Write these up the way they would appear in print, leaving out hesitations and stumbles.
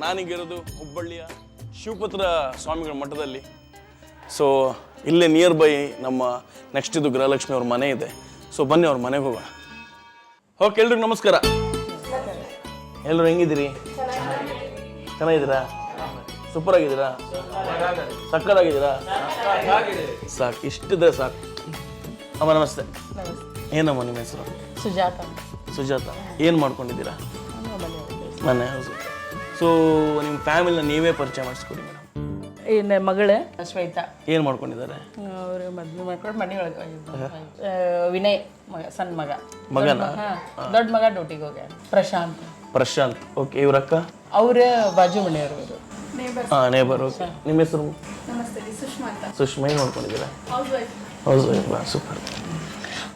ನಾನೀಗಿರೋದು ಹುಬ್ಬಳ್ಳಿಯ ಶಿವಪುತ್ರ ಸ್ವಾಮಿಗಳ ಮಠದಲ್ಲಿ. ಸೊ ಇಲ್ಲೇ ನಿಯರ್ ಬೈ ನಮ್ಮ ನೆಕ್ಸ್ಟ್ ಇದು ಗೃಹಲಕ್ಷ್ಮಿ ಅವ್ರ ಮನೆ ಇದೆ. ಸೊ ಬನ್ನಿ ಅವ್ರ ಮನೆಗೆ ಹೋಗೋಣ. ಓಕೆ, ಎಲ್ರಿಗೂ ನಮಸ್ಕಾರ. ಎಲ್ಲರೂ ಹೆಂಗಿದ್ದೀರಿ? ಚೆನ್ನಾಗಿದ್ದೀರಾ? ಸೂಪರ್ ಆಗಿದ್ದೀರಾ? ಸಕ್ಕತ್ತಾಗಿದ್ದೀರಾ? ಸಾಕು, ಇಷ್ಟಿದ್ರೆ ಸಾಕು. ಅಮ್ಮ ನಮಸ್ತೆ. ಏನಮ್ಮ ನಿಮ್ಮ ಹೆಸರು? ಸುಜಾತ. ಸುಜಾತ, ಏನು ಮಾಡ್ಕೊಂಡಿದ್ದೀರಾ? ಮನೆ ಹೌದು. ಸೊ ನಿಮ್ಮ ಫ್ಯಾಮಿಲಿನ ನೀವೇ ಪರಿಚಯ ಮಾಡಿಸ್ಕೊಡಿ ಮೇಡಮ್. ಇನ್ನು ಮಗಳು ಶ್ವೇತಾ. ಏನು ಮಾಡ್ಕೊಂಡಿದ್ದಾರೆ? ಅವರು ಮದುವೆ ಮಾಡ್ಕೊಂಡು ಮನೆ ಒಳಗೆ ವಿನಯ್ ಮಗ, ಸಣ್ಣ ಮಗ. ಮಗನ? ದೊಡ್ಡ ಮಗ ಡ್ಯೂಟಿಗೆ ಹೋಗ್ಯ. ಪ್ರಶಾಂತ್. ಪ್ರಶಾಂತ್, ಓಕೆ. ಇವ್ರಕ್ಕ? ಅವ್ರ ಬಾಜು ಮನೆಯವರು. ಹಾಂ, ನೇಬರ್. ಓಕೆ. ನಿಮ್ಮ ಹೆಸರು? ಸುಷ್ಮಾ. ಏನು ಮಾಡ್ಕೊಂಡಿದ್ದೀರಾ? House wife. ಸೂಪರ್.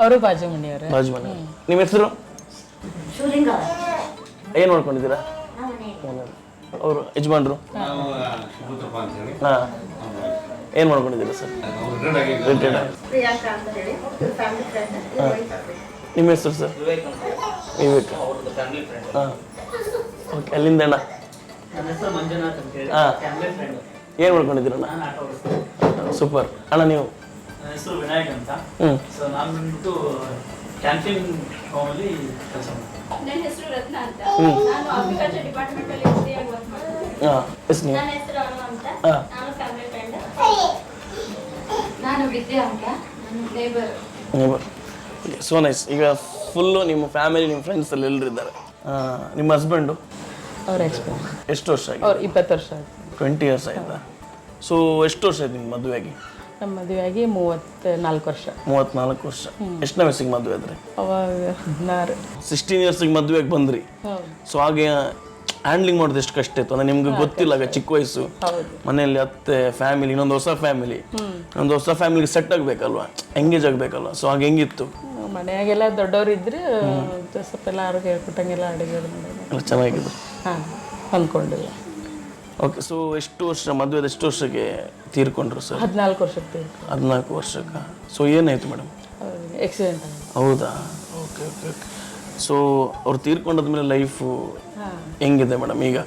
ಅವರು ಬಾಜು ಮನೆಯವರು. ಬಾಜು ಮನೆ. ನಿಮ್ಮ ಹೆಸರು? ಏನು ಮಾಡ್ಕೊಂಡಿದ್ದೀರಾ? ಅವರು ಯಜಮಾನ್ರು? ಹಾಂ, ಏನು ಮಾಡ್ಕೊಂಡಿದ್ದೀರಾ ಸರ್? ರಿಟೈರ್ಡ್. ನಿಮ್ಮ ಹೆಸರು ಸರ್? ವಿವೇಕ್. ಹಾಂ, ಓಕೆ. ಅಲ್ಲಿಂದ ಅಣ್ಣ? ಹಾಂ, ಏನು ಮಾಡ್ಕೊಂಡಿದ್ದೀರಣ್ಣ? ಸೂಪರ್ ಅಣ್ಣ. ನೀವು? ಹೆಸರು ವಿನಾಯಕ್ ಅಂತ. ಸೊ ನಾನು ಬಂದ್ಬಿಟ್ಟು ಕ್ಯಾಂಟೀನ್ ಹೋಮಲ್ಲಿ ಕೆಲಸ ಮಾಡ್ತೀನಿ. ನನ್ನ ಹೆಸರು ರತ್ನ ಅಂತ. ನಾನು ಅಗ್ರಿಕಲ್ಚರ್ ಡಿಪಾರ್ಟ್ಮೆಂಟ್ ಅಲ್ಲಿ ಎಂಜಿನಿಯರ್ ವರ್ಕ್ ಮಾಡ್ತೀನಿ. ಹಾಂ, ಎಸ್. ನೀವು? ನನ್ನ ಹೆಸರು ಅನು ಅಂತ. ಹಾಂ. ನಾನು ಫ್ಯಾಮಿಲಿ ಫ್ರೆಂಡ್. ನಾನು ವಿದ್ಯಾ ಅಂತ. ನನ್ನ ನೇಬರ್. ನೇಬರ್. So nice. ಈಗ ಫುಲ್ಲು ನಿಮ್ಮ ಫ್ಯಾಮಿಲಿ, ನಿಮ್ಮ ಫ್ರೆಂಡ್ಸ್ ಅಲ್ಲಿ ಎಲ್ಲರೂ ಇದ್ದಾರೆ. ನಿಮ್ಮ ಹಸ್ಬೆಂಡು? ಅವ್ರ ಎಕ್ಸ್ಪೀರಿಯನ್ಸ್. ಎಷ್ಟು ವರ್ಷ ಆಗಿದೆ? ಅವ್ರು 20 ವರ್ಷ ಆಯ್ತು. 20 years ಆಯ್ತಾ? ಸೊ ಎಷ್ಟು ವರ್ಷ ಆಯ್ತು ನಿಮ್ಮ ಮದುವೆಯಾಗಿ? ನಮ್ಮ ಮದುವೆಯಾಗಿ 34 ವರ್ಷ. 34 ವರ್ಷ. ಎಷ್ಟನೇ ವಯಸ್ಸಿಗೆ ಮದುವೆ ಆದ್ರಿ? ಅವಾಗ 16. 16 yearsಗೆ ಮದುವೆಗೆ ಬಂದ್ರಿ. ಸೊ ಹಾಗೆ ಹ್ಯಾಂಡ್ಲಿಂಗ್ ಮಾಡೋದು ಎಷ್ಟು ಕಷ್ಟ ಇತ್ತು ಅಂದ್ರೆ ನಿಮ್ಗೆ ಗೊತ್ತಿಲ್ಲ, ಆಗ ಚಿಕ್ಕ ವಯಸ್ಸು, ಮನೆಯಲ್ಲಿ ಅತ್ತೆ, ಫ್ಯಾಮಿಲಿ, ಇನ್ನೊಂದು ಹೊಸ ಫ್ಯಾಮಿಲಿ, ಒಂದು ಹೊಸ ಫ್ಯಾಮಿಲಿಗೆ ಸೆಟ್ ಆಗಬೇಕಲ್ವಾ, ಎಂಗೇಜ್ ಆಗಬೇಕಲ್ವಾ. ಸೊ ಹಾಗೆ ಹೆಂಗಿತ್ತು? ಮನೆಯಾಗೆಲ್ಲ ದೊಡ್ಡವ್ರು ಇದ್ರೆ ಸ್ವಲ್ಪ ಎಲ್ಲ ಆರೋಗ್ಯ ಹೇಳ್ಕೊಟ್ಟಂಗೆಲ್ಲ ಅಡುಗೆ ಎಲ್ಲ ಚೆನ್ನಾಗಿದ್ದು. ಹಾಂ, ಹೊಂದ್ಕೊಂಡಿಲ್ಲ. ಓಕೆ. ಸೊ ಎಷ್ಟು ವರ್ಷ ಮದುವೆದ ಎಷ್ಟು ವರ್ಷಕ್ಕೆ ತೀರ್ಕೊಂಡ್ರು ಸರ್? 14 ವರ್ಷಕ್ಕೆ. 14 ವರ್ಷಕ್ಕೆ. ಸೊ ಏನಾಯ್ತು ಮೇಡಮ್? ಆಕ್ಸಿಡೆಂಟ್. ಹೌದಾ? Okay okay okay. ಸೊ ಅವ್ರು ತೀರ್ಕೊಂಡಾದ್ಮೇಲೆ ಲೈಫು ಹೆಂಗಿದೆ ಮೇಡಮ್ ಈಗ?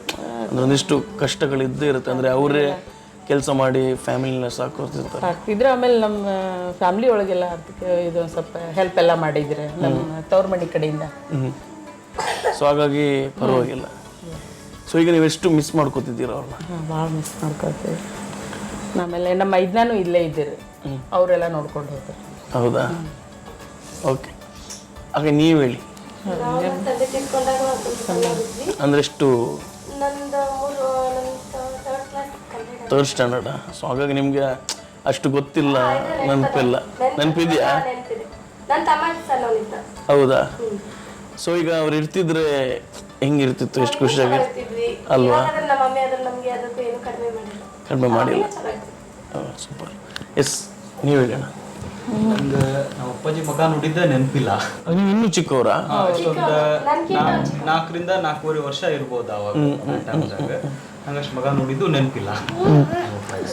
ಅಂದ್ರೆ ಒಂದಿಷ್ಟು ಕಷ್ಟಗಳಿದ್ದೇ ಇರುತ್ತೆ. ಅಂದರೆ ಅವರೇ ಕೆಲಸ ಮಾಡಿ ಫ್ಯಾಮಿಲಿನ ಸಾಕ್ತಿದ್ರು. ಆಮೇಲೆ ನಮ್ಮ ಫ್ಯಾಮಿಲಿ ಒಳಗೆಲ್ಲ ಅದಕ್ಕೆ ಇದು ಒಂದು ಸ್ವಲ್ಪ ಹೆಲ್ಪ್ ಎಲ್ಲ ಮಾಡಿದ್ರೆ ನಮ್ಮ ತವ್ರ ಮನೆ ಕಡೆಯಿಂದ. ಸೊ ಹಾಗಾಗಿ ಪರವಾಗಿಲ್ಲ. ಸೊ ಈಗ ನೀವು ಎಷ್ಟು ಮಿಸ್ ಮಾಡ್ಕೋತಿದ್ದೀರ ಅವ್ರನ್ನ? ಭಾಳ ಮಿಸ್ ಮಾಡ್ಕೊತೀವಿ. ಆಮೇಲೆ ನಮ್ಮ ಮೈದ್ನಾನು ಇಲ್ಲೇ ಇದ್ದೀರಿ, ಅವರೆಲ್ಲ ನೋಡ್ಕೊಂಡು ಹೋಗ್ತಾರೆ. ಹೌದಾ? ಓಕೆ. ಹಾಗೆ ನೀವು ಹೇಳಿ. ತಂದೆ ತಿಳ್ಕೊಂಡಾಗ ಅಂದರೆ ಎಷ್ಟು? ನಂದು ಥರ್ಡ್ ಸ್ಟ್ಯಾಂಡರ್ಡಾ? ಸೊ ಹಾಗಾಗಿ ನಿಮಗೆ ಅಷ್ಟು ಗೊತ್ತಿಲ್ಲ, ನೆನಪಿಲ್ಲ. ನೆನಪಿದೆಯಾ? ನನ್ನ ತಮ್ಮ ಸಣ್ಣವನಿದ್ದ. ಹೌದಾ? ಸೊ ಈಗ ಅವ್ರು ಇರ್ತಿದ್ರೆ ಹೆಂಗಿರ್ತಿತ್ತು? ಎಷ್ಟು ಖುಷಿಯಾಗಿರ್ತಿದ್ವಿ ಅಲ್ವಾ? ನಮ್ಮ ಮಮ್ಮಿ ಅದ್ರ ನಮಗೆ ಅದಕ್ಕೂ ಏನು ಕಡಿಮೆ ಮಾಡಿಲ್ಲ. ಸೂಪರ್. ಎಸ್, ನೀವು ಹೇಳೋಣ. ನಂಗೆ ನಮ್ಮ ಅಪ್ಪಾಜಿ ಮಗ ನೋಡಿದ್ದೆ ನೆನಪಿಲ್ಲ. ನೀವು ಇನ್ನೂ ಚಿಕ್ಕವರಾ? ಒಂದು 4ರಿಂದ 4.5 ವರ್ಷ ಇರ್ಬೋದು ಅವಾಗ. ಹಂಗಷ್ಟು ಮಗ ನೋಡಿದ್ದು ನೆನಪಿಲ್ಲ.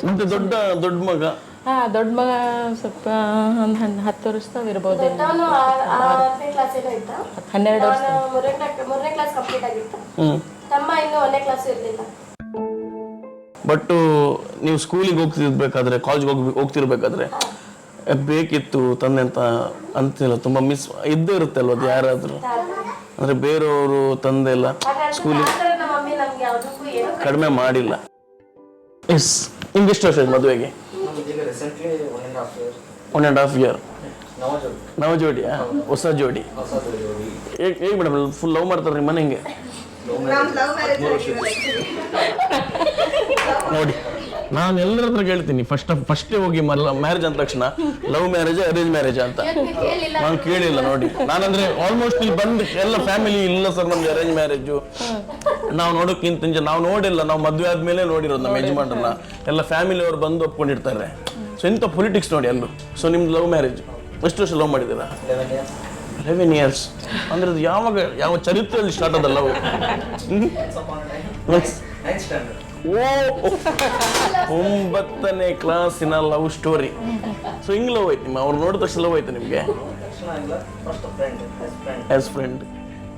ಮತ್ತೆ ದೊಡ್ಡ ಮಗ? ಹಾಂ, ದೊಡ್ಡ ಮಗ ಸ್ವಲ್ಪ ಒಂದು 10 ವರ್ಷದವ ಇರ್ಬೋದು. 12 ವರ್ಷ. 3ನೇ ಕ್ಲಾಸ್ ಕಂಪ್ಲೀಟ್ ಆಗಿತ್ತು. ತಮ್ಮ ಇನ್ನೂ 1ನೇ ಕ್ಲಾಸ್ ಇರಲಿಲ್ಲ. ಬಟ್ ನೀವು ಸ್ಕೂಲಿಗೆ ಹೋಗ್ತಿರ್ಬೇಕಾದ್ರೆ, ಕಾಲೇಜ್ಗೆ ಹೋಗ್ತಿರ್ಬೇಕಾದ್ರೆ ಬೇಕಿತ್ತು ತಂದೆ ಅಂತ ಅಂತಿಲ್ಲ? ತುಂಬ ಮಿಸ್ ಇದ್ದೇ ಇರುತ್ತೆ ಅಲ್ವ ಅದು ಯಾರಾದರೂ? ಅಂದರೆ ಬೇರೆಯವರು ತಂದೆ ಎಲ್ಲ ಸ್ಕೂಲಿಗೆ ಕಡಿಮೆ ಮಾಡಿಲ್ಲ. ಎಸ್. ನಿಮ್ಗೆ ಎಷ್ಟು ವರ್ಷ ಆಯ್ತು ಮದುವೆಗೆ? 1.5 year. ನವ ಜೋಡಿಯಾ? ಹೊಸ ಜೋಡಿ. ಹೇಗೆ ಮೇಡಮ್, ಫುಲ್ ಲವ್ ಮಾಡ್ತಾರೆ ನಿಮ್ಮ ಮನೆ? ಹೆಂಗೆ ನೋಡಿ, ನಾನು ಎಲ್ಲರ ಹತ್ರ ಕೇಳ್ತೀನಿ ಫಸ್ಟೇ ಹೋಗಿ ಮ್ಯಾರೇಜ್ ಅಂದ ತಕ್ಷಣ ಲವ್ ಮ್ಯಾರೇಜ್ ಅರೇಂಜ್ ಮ್ಯಾರೇಜ್ ಅಂತ ನಾನು ಕೇಳಿಲ್ಲ. ನೋಡಿ, ನಾನಂದ್ರೆ ಆಲ್ಮೋಸ್ಟ್ ಇಲ್ಲಿ ಬಂದು ಎಲ್ಲ ಫ್ಯಾಮಿಲಿ ಇಲ್ಲ ಸರ್ ನಮ್ಗೆ ಅರೇಂಜ್ ಮ್ಯಾರೇಜು ನಾವು ನೋಡೋಕ್ಕಿಂತ ನಾವು ನೋಡಿಲ್ಲ. ನಾವು ಮದುವೆ ಆದ್ಮೇಲೆ ನೋಡಿರೋದು ನಮ್ಮ ಯಜಮಾನ್ರನ್ನ. ಎಲ್ಲ ಫ್ಯಾಮಿಲಿ ಅವ್ರು ಬಂದು ಒಪ್ಕೊಂಡಿರ್ತಾರೆ. ಸೊ ಇಂಥ ಪೊಲಿಟಿಕ್ಸ್ ನೋಡಿ ಎಲ್ಲೂ. ಸೊ ನಿಮ್ದು ಲವ್ ಮ್ಯಾರೇಜ್ ಎಷ್ಟು ವರ್ಷ ಲವ್ ಮಾಡಿದ್ದೀರಾ? 11 years. ಅಂದ್ರೆ ಅದು ಯಾವ ಚರಿತ್ರೆಯಲ್ಲಿ ಸ್ಟಾರ್ಟ್ ಆದ ಲವ್? 9ನೇ ಕ್ಲಾಸಿನ ಲವ್ ಸ್ಟೋರಿ. ಸೊ ಹಿಂಗ್ ಲವ್ ಐತಿ ನಿಮ್ಮ? ಅವ್ರು ನೋಡಿದ ತಕ್ಷಣ ಲವ್ ಆಯ್ತು ನಿಮಗೆ? As friend.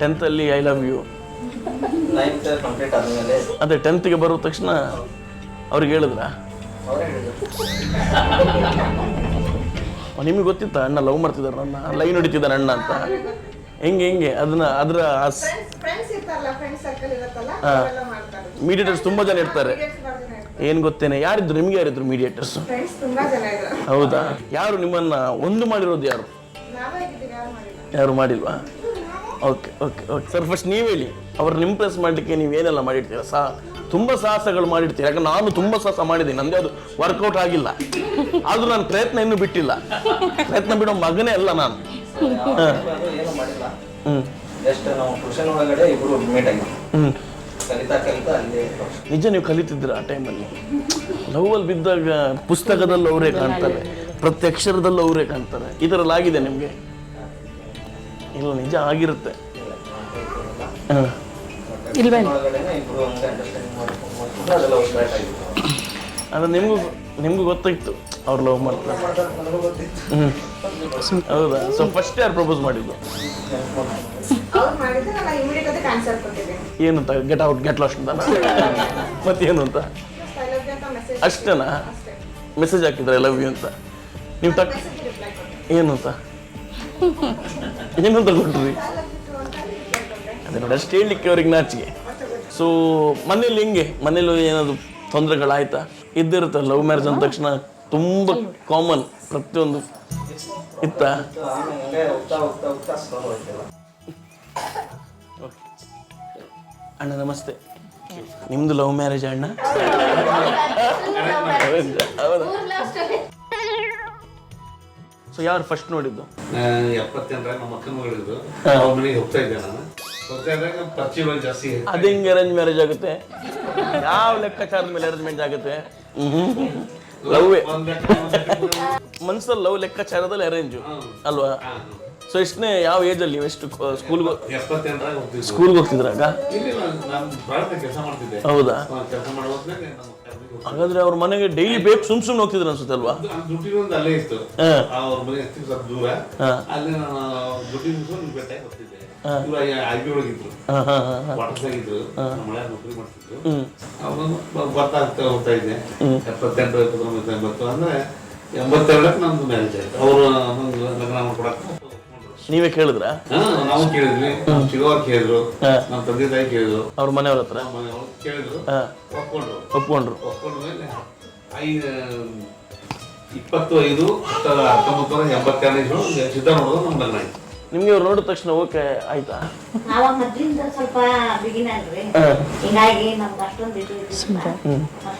10th ಅಲ್ಲಿ I love you. 9th complete ಆದಮೇಲೆ ಅದೇ 10th ಬರೋ ತಕ್ಷಣ ಅವ್ರಿಗೆ ಹೇಳಿದ್ರ ಅವರೇ ಹೇಳಿದ್ರು. ನಿಮಗೆ ಗೊತ್ತಿತ್ತ ಅಣ್ಣ ಲವ್ ಮಾಡ್ತಿದ್ದಾರೆ ನನ್ನ ಲೈನ್ ಹೊಡಿತಿದ್ದಾನೆ ಅಣ್ಣ ಅಂತ ಹೆಂಗೆ ಅದರ ಫ್ರೆಂಡ್ಸ್ ಇರ್ತಾರಲ್ಲ, ಫ್ರೆಂಡ್ಸ್ ಸರ್ಕಲ್ ಇರುತ್ತಲ್ಲ, ಅವೆಲ್ಲ ಮಾಡ್ತಾರೆ. ಮೀಡಿಯೇಟರ್ಸ್ ತುಂಬಾ ಜನ ಇರ್ತಾರೆ. ಏನ್ ಗೊತ್ತೇನೆ ಯಾರಿದ್ರು ನಿಮ್ಗೆ ಯಾರಿದ್ರು ಮೀಡಿಯೇಟರ್ಸ್? ಫ್ರೆಂಡ್ಸ್ ತುಂಬಾ ಜನ ಇದ್ರು. ಹೌದಾ? ಯಾರು ನಿಮ್ಮನ್ನ ಒಂದು ಮಾಡಿರೋದು ಯಾರು? ನಾವೇ ಆಗಿದ್ದೀವಿ, ಯಾರು ಮಾಡಿಲ್ಲ. ಯಾರು ಮಾಡಿಲ್ವಾ? Okay okay okay sir, first ನೀವು ಹೇಳಿ, ಅವ್ರನ್ನ ಇಂಪ್ರೆಸ್ ಮಾಡಲಿಕ್ಕೆ ನೀವೇನೆಲ್ಲ ಮಾಡಿರ್ತೀರ? ತುಂಬ ಸಾಹಸಗಳು ಮಾಡಿರ್ತೀರ. ಯಾಕಂದ್ರೆ ನಾನು ತುಂಬ ಸಾಹಸ ಮಾಡಿದ್ದೀನಿ, ನಂದು ಅದು ವರ್ಕೌಟ್ ಆಗಿಲ್ಲ. ಆದರೂ ನಾನು ಪ್ರಯತ್ನ ಇನ್ನೂ ಬಿಟ್ಟಿಲ್ಲ. ಪ್ರಯತ್ನ ಬಿಡೋ ಮಗನೇ ಅಲ್ಲ ನಾನು. ಅದು ಏನು ಮಾಡಿಲ್ಲ. ಜಸ್ಟ್ ನಾವು ಟ್ಯೂಷನ್ ಒಳಗಡೆ ಇಬ್ರು ಮೀಟ್ ಆಗಿದ್ವಿ. ಕಲಿತಾ ಅಲ್ಲಿ ನಿಜ ನೀವು ಕಲಿತಿದ್ದೀರ ಆ ಟೈಮಲ್ಲಿ? ಲವ್ವಲ್ಲಿ ಬಿದ್ದಾಗ ಪುಸ್ತಕದಲ್ಲಿ ಅವರೇ ಕಾಣ್ತಾರೆ, ಪ್ರತಿ ಅಕ್ಷರದಲ್ಲೂ ಅವರೇ ಕಾಣ್ತಾರೆ. ಈ ಥರ ಆಗಿದೆ ನಿಮಗೆ? ಇಲ್ಲ, ನಿಜ ಆಗಿರುತ್ತೆ. ಇಲ್ವೇ ಒಳಗಡೆನೆ ಇಬ್ರು ಹಂಗೆ ಅಂಡರ್ಸ್ಟ್ಯಾಂಡಿಂಗ್ ಮಾಡ್ಕೊಂಡು ಅದೆಲ್ಲ ಸ್ಟಾರ್ಟ್ ಆಗಿತ್ತು. ಅದು ನಿಮಗೂ ಗೊತ್ತಾಯ್ತು ಅವ್ರು ಲವ್ ಮಾಡ್ತಾರೆ? ನನಗೂ ಗೊತ್ತಿತ್ತು. ಹೌದಾ? ಸೊ ಫಸ್ಟ್ ಯಾರು ಪ್ರಪೋಸ್ ಮಾಡಿದ್ದು? ಅವ್ರು ಮಾಡಿದ್ರೆ ನಾನು ಇಮಿಡಿಯೇಟ್ ಅದಕ್ಕೆ ಆನ್ಸರ್ ಕೊಟ್ಟಿದ್ದೆ. ಏನು ಅಂತ? ಗೆಟ್ ಔಟ್ ಗೆಟ್ ಲಾಸ್ಟ್ ಅಂತ? ಮತ್ತೇನು ಅಂತ? ಐ ಲವ್ ಯು ಅಂತ ಮೆಸೇಜ್ ಅಷ್ಟೇನಾ? ಮೆಸೇಜ್ ಹಾಕಿದ್ರೆ ಐ ಲವ್ ಯು ಅಂತ? ನೀವು ಮೆಸೇಜ್ ರಿಪ್ಲೈ ಕೊಟ್ಟೆ. ಏನು ಅಂತ ಕೊಟ್ರಿ? ಅದೇ ನೋಡಿ, ಅಷ್ಟು ಹೇಳಲಿಕ್ಕೆ ಅವ್ರಿಗೆ ನಾಚಿಗೆ. ಸೊ ಮನೇಲಿ ಹೆಂಗೆ? ಮನೇಲಿ ಏನಾದ್ರು ತೊಂದರೆಗಳಾಯ್ತಾ? ಇದ್ದಿರುತ್ತೆ. ಲವ್ ಮ್ಯಾರೇಜ್ ಅಂದ ತಕ್ಷಣ ತುಂಬ ಕಾಮನ್, ಪ್ರತಿಯೊಂದು ಇತ್ತ? ಆಮೇಲೆ ಹಂಗೆ ಹೋಗ್ತಾ ಸ್ಲೋ ಹೋಯ್ತಲ್ಲ. ಅಣ್ಣ ನಮಸ್ತೆ. ನಿಮ್ದು ಲವ್ ಮ್ಯಾರೇಜ್ ಅಣ್ಣ? ಹೌದಾ? ಸೊ ಯಾರು ಫಸ್ಟ್ ನೋಡಿದ್ದು? 78 ನಮ್ಮ ಅಕ್ಕನ ಮಗಳಿದ್ದು. ಅವ್ರ ಮನೆಗೆ ಹೋಗ್ತಾ ಇದ್ದೆ ನಾನು. ಹೋಗ್ತಾ ಇದ್ದಾಗ ಪರಿಚಯಗಳು ಜಾಸ್ತಿ. ಅದು ಹೆಂಗೆ ಅರೇಂಜ್ ಮ್ಯಾರೇಜ್ ಆಗುತ್ತೆ? ಯಾವ ಲೆಕ್ಕಾಚಾರದ ಮೇಲೆ ಅರೇಂಜ್ಮೆಂಟ್ ಆಗುತ್ತೆ? ಲವ್ವೇ ಮನ್ಸಲ್ಲಿ ಲವ್ ಲೆಕ್ಕಾಚಾರದಲ್ಲಿ ಅರೇಂಜು ಅಲ್ವಾ? ಸೊ ಎಷ್ಟನೇ ಯಾವ ಏಜಲ್ಲಿ ನೀವು ಎಷ್ಟು ಸ್ಕೂಲ್ಗೆ 78 ಹೋಗ್ತಿದ್ದೆ. ಸ್ಕೂಲ್ಗೆ ಹೋಗ್ತಿದ್ರಾಗ? ಇಲ್ಲಿ ನಾನು ಪ್ರಾರಂಭ ಕೆಲಸ ಮಾಡ್ತಿದ್ದೆ. ಹೌದಾ? ಕೆಲಸ ಮಾಡುವಾಗ ನಮ್ಮ ಹಾಗಾದ್ರೆ ಅವ್ರ ಮನೆಗೆ ಡೈಲಿ ಬೇಕು ಸುಮ್ ಹೋಗ್ತಿದ್ರು ಅನ್ಸುತ್ತಲ್ವಾ? ದುಡ್ಡಿನ ಒಂದು ಅಲ್ಲೇ ಇತ್ತು. ಅವ್ರ ಮನೆ ಎಷ್ಟು ಸ್ವಲ್ಪ ದೂರ. ಅಲ್ಲಿ ನಾನು ದುಡ್ಡಿನ ಭೇಟಿಯಾಗಿ ಹೋಗ್ತಿದ್ದೆ. ಇವ್ರು ಐಬಿ ಒಳಗಿದ್ರು, ವಾಟರ್ಸಾಗಿದ್ರು, ನಮ್ಮ ಮಳೆ ನೌಕರಿ ಮಾಡ್ತಿದ್ರು. ಅವ್ರು ಗೊತ್ತಾಗ್ತಾ ಹೋಗ್ತಾ ಇದ್ದೆ. 78, 79, 80 ಅಂದ್ರೆ 82ಕ್ಕೆ ನಮ್ದು ಮ್ಯಾರೇಜ್ ಆಯ್ತು. ಅವರು ಲಗ್ನ ಮಾಡ್ಕೊಡಕ್ಕೆ ನೀವೇ ಕೇಳಿದ್ರಾ? ನಾವು ಕೇಳಿದ್ವಿ, ನಮ್ಮ ಚಿಕ್ಕವ್ರು ಕೇಳಿದ್ರು, ನಮ್ಮ ತಂದೆ ತಾಯಿ ಕೇಳಿದ್ರು, ಅವ್ರ ಮನೆಯವ್ರ ಹತ್ರ ಮನೆಯವ್ರು ಕೇಳಿದ್ರು, ಒಪ್ಕೊಂಡ್ರು. ಒಪ್ಕೊಂಡ್ಮೇಲೆ 25 1982 ಸಿದ್ಧ ನೋಡೋದು ನಮ್ಮ ಲಗ್ನ ಆಯ್ತು. ನಿಮ್ಗೆ ಅವ್ರು ನೋಡಿದ ತಕ್ಷಣ ಓಕೆ ಆಯ್ತಾ? ನಾವ ಮೊದ್ಲಿಂದ ಸ್ವಲ್ಪ ಬಿಗಿನ ಅಲ್ರಿ, ಹಿಂಗಾಗಿ ನಮ್ಗೆ ಅಷ್ಟೊಂದು ಇದು ಇದ್ದಿಲ್ಲ.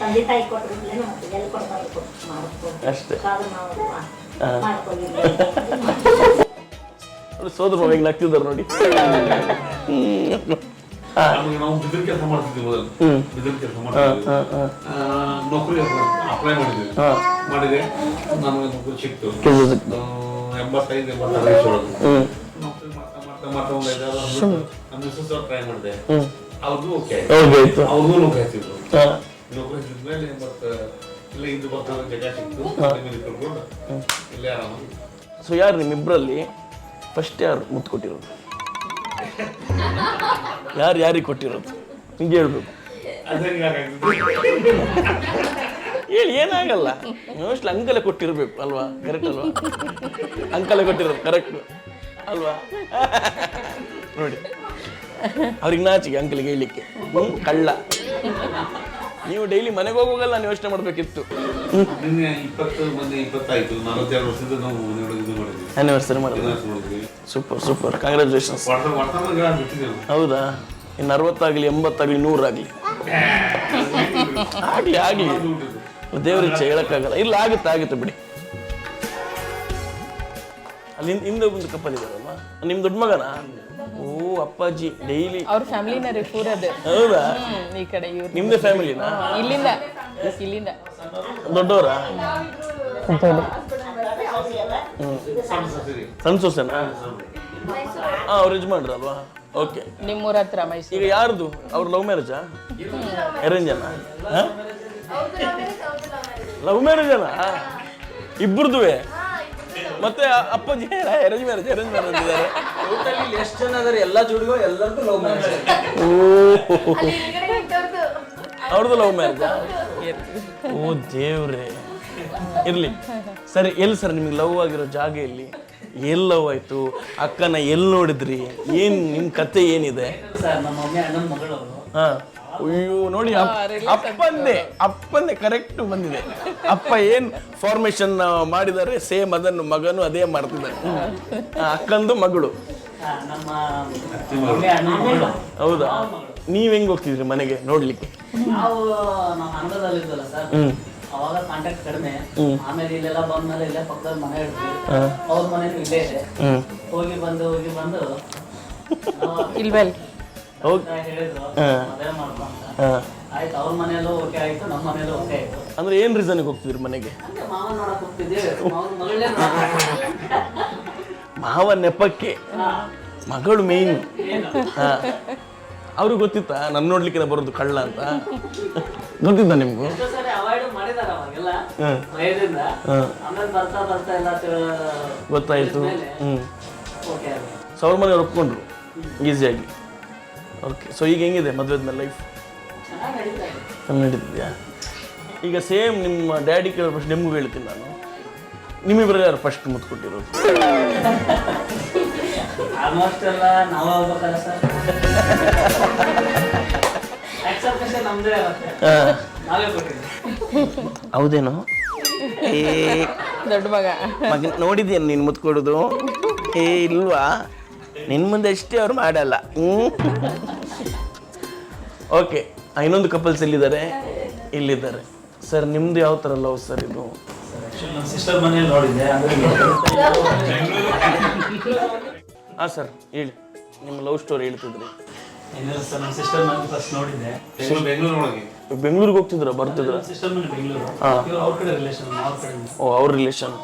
ತಂದೆ ತಾಯಿ ಕೊಟ್ಟಿರ್ಲಿಲ್ಲ, ನಮ್ಗೆ ಎಲ್ಲಿ ಕೊಡ್ತಾರೆ ಮಾಡಿಸ್ಕೊಂಡು ಅಷ್ಟೇ. ನಾವು ಮಾಡ್ಕೊಂಡಿದ್ವಿ. ಸೋದರ ಮಗ ಹಿಂಗ್ ಆಗ್ತಿದ್ದಾರೆ ನೋಡಿ. ನಮಗೆ ನಾವು ಬಿದಿರು ಕೆಲಸ ಮಾಡ್ತಿದ್ವಿ ಮೊದಲು. ಬಿದಿರು ಕೆಲಸ ಮಾಡ್ತಿದ್ವಿ. ನೌಕರಿ ಅಪ್ಲೈ ಮಾಡಿದೆ. ನಮಗೆ ನೌಕರಿ ಸಿಕ್ತು 85, 86 ಒಳಗೆ. ನೌಕರಿ ಮಾಡ್ತಾ ಒಂದು 5-6 ವರ್ಷ ನಮ್ಮ ಮಿಸ್ಸಸ್ ಟ್ರೈ ಮಾಡಿದೆ. ಅವ್ರದ್ದು ಓಕೆ ಆಯ್ತು. ಅವ್ರಿಗೂ ನೌಕರಿ ಹಚ್ಚಿದ್ರು. ನೌಕರಿ ಹಚ್ಚಿದ್ಮೇಲೆ ಮತ್ತೆ ಇಲ್ಲೇ ಇದು ಬರ್ತಾರೆ ಜಾಗ ಸಿಕ್ತು. ಕರ್ಕೊಂಡು ಇಲ್ಲೇ ಆರಾಮಾಗಿ. ಸೊ ಯಾರು ನಿಮ್ಮಿಬ್ಬರಲ್ಲಿ ಫಸ್ಟ್ ಯಾರು ಮುತ್ತು ಕೊಟ್ಟಿರೋದು? ಯಾರಿಗೆ ಕೊಟ್ಟಿರೋದು? ಹಿಂಗೆ ಹೇಳ್ಬೇಕು. ಹೇಳಿ, ಏನಾಗಲ್ಲ. ಮೋಸ್ಟ್ಲಿ ಅಂಕಲೇ ಕೊಟ್ಟಿರ್ಬೇಕು ಅಲ್ವಾ? ಕರೆಕ್ಟ್ ಅಲ್ವಾ? ಅಂಕಲೇ ಕೊಟ್ಟಿರೋದು ಕರೆಕ್ಟ್ ಅಲ್ವಾ? ನೋಡಿ, ಅವ್ರಿಗೆ ನಾಚಿಗೆ ಅಂಕಲಿಗೆ ಹೇಳಲಿಕ್ಕೆ. ಕಳ್ಳ. ನೀವು ಡೈಲಿ ಮನೆಗೆ ಹೋಗೋಲ್ಲ, ನೀವು ಯೋಚನೆ ಮಾಡಬೇಕಿತ್ತು. ನಿನ್ನೆ 20 ಮಂದಿ 20 42 ವರ್ಷದಿಂದ ನಾವು ಇದು ಮಾಡಿದ್ವಿ. ಆನಿವರ್ಸರಿ ಮಾಡಿದ್ವಿ. Super congratulations. ಹೌದಾ? ಇನ್ನು 60 ಆಗಲಿ 80 ಆಗಲಿ 100 ಆಗಲಿ ಆಗಲಿ ದೇವ್ರಿಗೆ ಹೇಳಕ್ಕಾಗಲ್ಲ. ಇಲ್ಲ, ಆಗುತ್ತೆ ಬಿಡಿ. ಅಲ್ಲಿ ಹಿಂದೆ ಒಂದು ಕಪ್ಪಲ್ ಇದಾರಲ್ವಾ, ನಿಮ್ ದೊಡ್ಡ ಮಗನಾ? ಓ ಅಪ್ಪಾಜಿ ಡೈಲಿ ಅವ್ರ ಫ್ಯಾಮಿಲಿನ ಪೂರದೆ. ಹೌದಾ? ಈ ಕಡೆ ಇವ್ರು ನಿಮ್ದೇ ಫ್ಯಾಮಿಲಿನಾ? ಇಲ್ಲಿಂದ ದೊಡ್ಡವರಾ? ಸಣ್ಣ ಸೊಸೆನಾ? ಅವ್ರ ಯಜಮಾನ್ರಲ್ವಾ? ಓಕೆ. ನಿಮ್ಮೂರ ಹತ್ರ ಮೈಸೂರು. ಈಗ ಯಾರ್ದು? ಅವ್ರ ಲವ್ ಮ್ಯಾರೇಜಾ ಅರೇಂಜನಾ? ಲವ್ ಮ್ಯಾರೇಜನಾ ಇಬ್ಬರದುವೆ? ಮತ್ತೆ ಅಪ್ಪಾಜಿ ಅರೇಂಜ್ ಮ್ಯಾರೇಜ್ ಅಂತಿದ್ದಾರೆ. ಟೋಟಲಿ ಎಷ್ಟು ಜನ ಅದಾರೆ ಎಲ್ಲ ಜೋಡಿಗೂ ಎಲ್ಲರಿಗೂ ಲವ್ ಮ್ಯಾರೇಜ್. ಅಲ್ಲಿ ಹಿಂದ್ಗಡೆ ಇದ್ದವ್ರ್ದು ಅವ್ರದ್ದು ಲವ್ ಮ್ಯಾರೇಜ್. ಓ ದೇವ್ರೆ, ಇರ್ಲಿ ಸರಿ. ಎಲ್ಲಿ ಸರ್ ನಿಮ್ಗೆ ಲವ್ ಆಗಿರೋ ಜಾಗ ಎಲ್ಲಿ ಲವ್ ಆಯ್ತು? ಅಕ್ಕನ ಎಲ್ಲಿ ನೋಡಿದ್ರಿ? ಏನ್ ನಿಮ್ ಕತೆ ಏನಿದೆ? ಸರ್ ನಮ್ಮ ಮಮ್ಮಿ ಅಣ್ಣನ ಮಗಳವರು. ಹಾ, ಅಯ್ಯೋ ನೋಡಿ ಅಪ್ಪಂದೆ ಕರೆಕ್ಟ್ ಬಂದಿದೆ. ಅಪ್ಪ ಏನ್ ಫಾರ್ಮೇಶನ್ ಮಾಡಿದ್ದಾರೆ ಸೇಮ್ ಅದನ್ನು ಮಗನು ಅದೇ ಮಾಡ್ತಿದ್ದಾರೆ. ಅಕ್ಕಂದು ಮಗಳು. ನಮ್ಮ ಮಮ್ಮಿ ಅಣ್ಣನ ಮಗಳು. ಹೌದಾ? ನೀವ್ ಹೆಂಗ್ ಹೋಗ್ತಿದ್ರಿ ಮನೆಗೆ ನೋಡ್ಲಿಕ್ಕೆ? ನಾವು ನಮ್ಮ ಅಂಗದಲ್ಲಿದ್ದಲ್ಲ ಸರ್, ಅವಾಗ ಕಾಂಟ್ಯಾಕ್ಟ್ ಕಡಿಮೆ. ಆಮೇಲೆ ಇಲ್ಲೆಲ್ಲ ಬಂದ್ಮೇಲೆ ಇಲ್ಲೇ ಪಕ್ಕದಲ್ಲಿ ಮನೆ ಇಡ್ತೀವಿ. ಅವ್ರ ಮನೇನು ಇಲ್ಲೇ ಇದೆ. ಹೋಗಿ ಬಂದು ಇಲ್ವಲ್ ಹೇಳಿದ್ರು ಮದುವೆ ಮಾಡ್ಕೊಂತ. ಆಯ್ತು, ಅವ್ರ ಮನೆಯಲ್ಲೂ ಓಕೆ ಆಯ್ತು, ನಮ್ಮ ಮನೆಯಲ್ಲೂ ಓಕೆ ಆಯ್ತು. ಅಂದ್ರೆ ಏನ್ ರೀಸನ್ಗೆ ಹೋಗ್ತಿದ್ರಿ ಮನೆಗೆ? ಹಂಗೆ ಮಾವ ನೋಡಕ್ ಹೋಗ್ತಿದ್ವಿ. ಮಾವನ ಮಗಳೇ ಮಾವ ನೆಪಕ್ಕೆ ಮಗಳು ಮೇನ್. ಅವ್ರಿಗೆ ಗೊತ್ತಿತ್ತಾ ನನ್ನ ನೋಡ್ಲಿಕ್ಕೆ ಬರೋದು ಕಳ್ಳ ಅಂತ? ಗೊತ್ತಿತ್ತ ನಿಮ್ಗೂ? ಎಷ್ಟೋ ಸರಿ ಅವಾಯ್ಡ್ ಮಾಡಿದಾರ ಅವಾಗೆಲ್ಲ ಭಯದಿಂದ. ಆಮೇಲೆ ಬರ್ತಾ ಬರ್ತಾ ಎಲ್ಲ ಗೊತ್ತಾಯ್ತು. ಓಕೆ ಸೊ ಅವ್ರ ಮನೆಯವ್ರು ಒಪ್ಕೊಂಡ್ರು ಈಸಿಯಾಗಿ. ಓಕೆ, ಸೊ ಈಗ ಹೆಂಗಿದೆ ಮದುವೆದ್ಮೇಲೆ ಲೈಫ್? ಚೆನ್ನಾಗಿ ನಡೀತಾ ಇದೆ. ನಡೀತಿದ್ಯಾ? ಈಗ ಸೇಮ್ ನಿಮ್ಮ ಡ್ಯಾಡಿ ಕೇಳೋ ಪ್ರಶ್ನೆ ನಿಮಗೂ ಹೇಳ್ತೀನಿ ನಾನು. ನಿಮ್ಮಿಬ್ಬರು ಯಾರು ಫಸ್ಟ್ ಮುತ್ತು ಕೊಟ್ಟಿರೋದು? ಆಲ್ಮೋಸ್ಟ್ ಎಲ್ಲ ನಾವೇ ಹೋಗ್ಬೇಕಲ್ಲ ಸರ್. ಎಕ್ಸೆಪ್ಷನ್ ನಮ್ದೇ ಇರುತ್ತೆ, ನಾವೇ ಕೊಟ್ಟಿದ್ವಿ. ಹೌದೇನೋ? ದೊಡ್ಡ ಮಗ ನೋಡಿದ್ಯೇನು ನೀನು ಮುತ್ತು ಕೊಡೋದು? ಇಲ್ವಾ? ನಿನ್ನ ಮುಂದೆ ಅಷ್ಟೇ ಅವ್ರು ಮಾಡಲ್ಲ. ಓಕೆ, ಇನ್ನೊಂದು ಕಪಲ್ಸ್ ಎಲ್ಲಿದ್ದಾರೆ? ಇಲ್ಲಿದ್ದಾರೆ. ಸರ್ ನಿಮ್ದು ಯಾವ ಥರ ಲವ್ ಸರ್ ಇದು? ನಮ್ಮ ಸಿಸ್ಟರ್ ಮನೇಲಿ ನೋಡಿದ್ದೆ. ಹಾಂ ಸರ್ ಹೇಳಿ, ನಿಮ್ಮ ಲವ್ ಸ್ಟೋರಿ ಹೇಳ್ತಿದ್ರಿ. ಏನಿಲ್ಲ ಸರ್, ನಮ್ಮ ಸಿಸ್ಟರ್ ಮನೆ ಫಸ್ಟ್ ನೋಡಿದ್ದೆ. ಬೆಂಗಳೂರು ಒಳಗೆ ಬೆಂಗಳೂರಿಗೆ ಹೋಗ್ತಿದ್ರ ಬರ್ತಿದ್ರ? ಸಿಸ್ಟರ್ ಮನೆ ಬೆಂಗಳೂರು. ಇವ್ರು ಅವ್ರ ಕಡೆ ರಿಲೇಷನ್, ಅವ್ರ ಕಡೆ. ಓ, ಅವ್ರ ರಿಲೇಷನ್.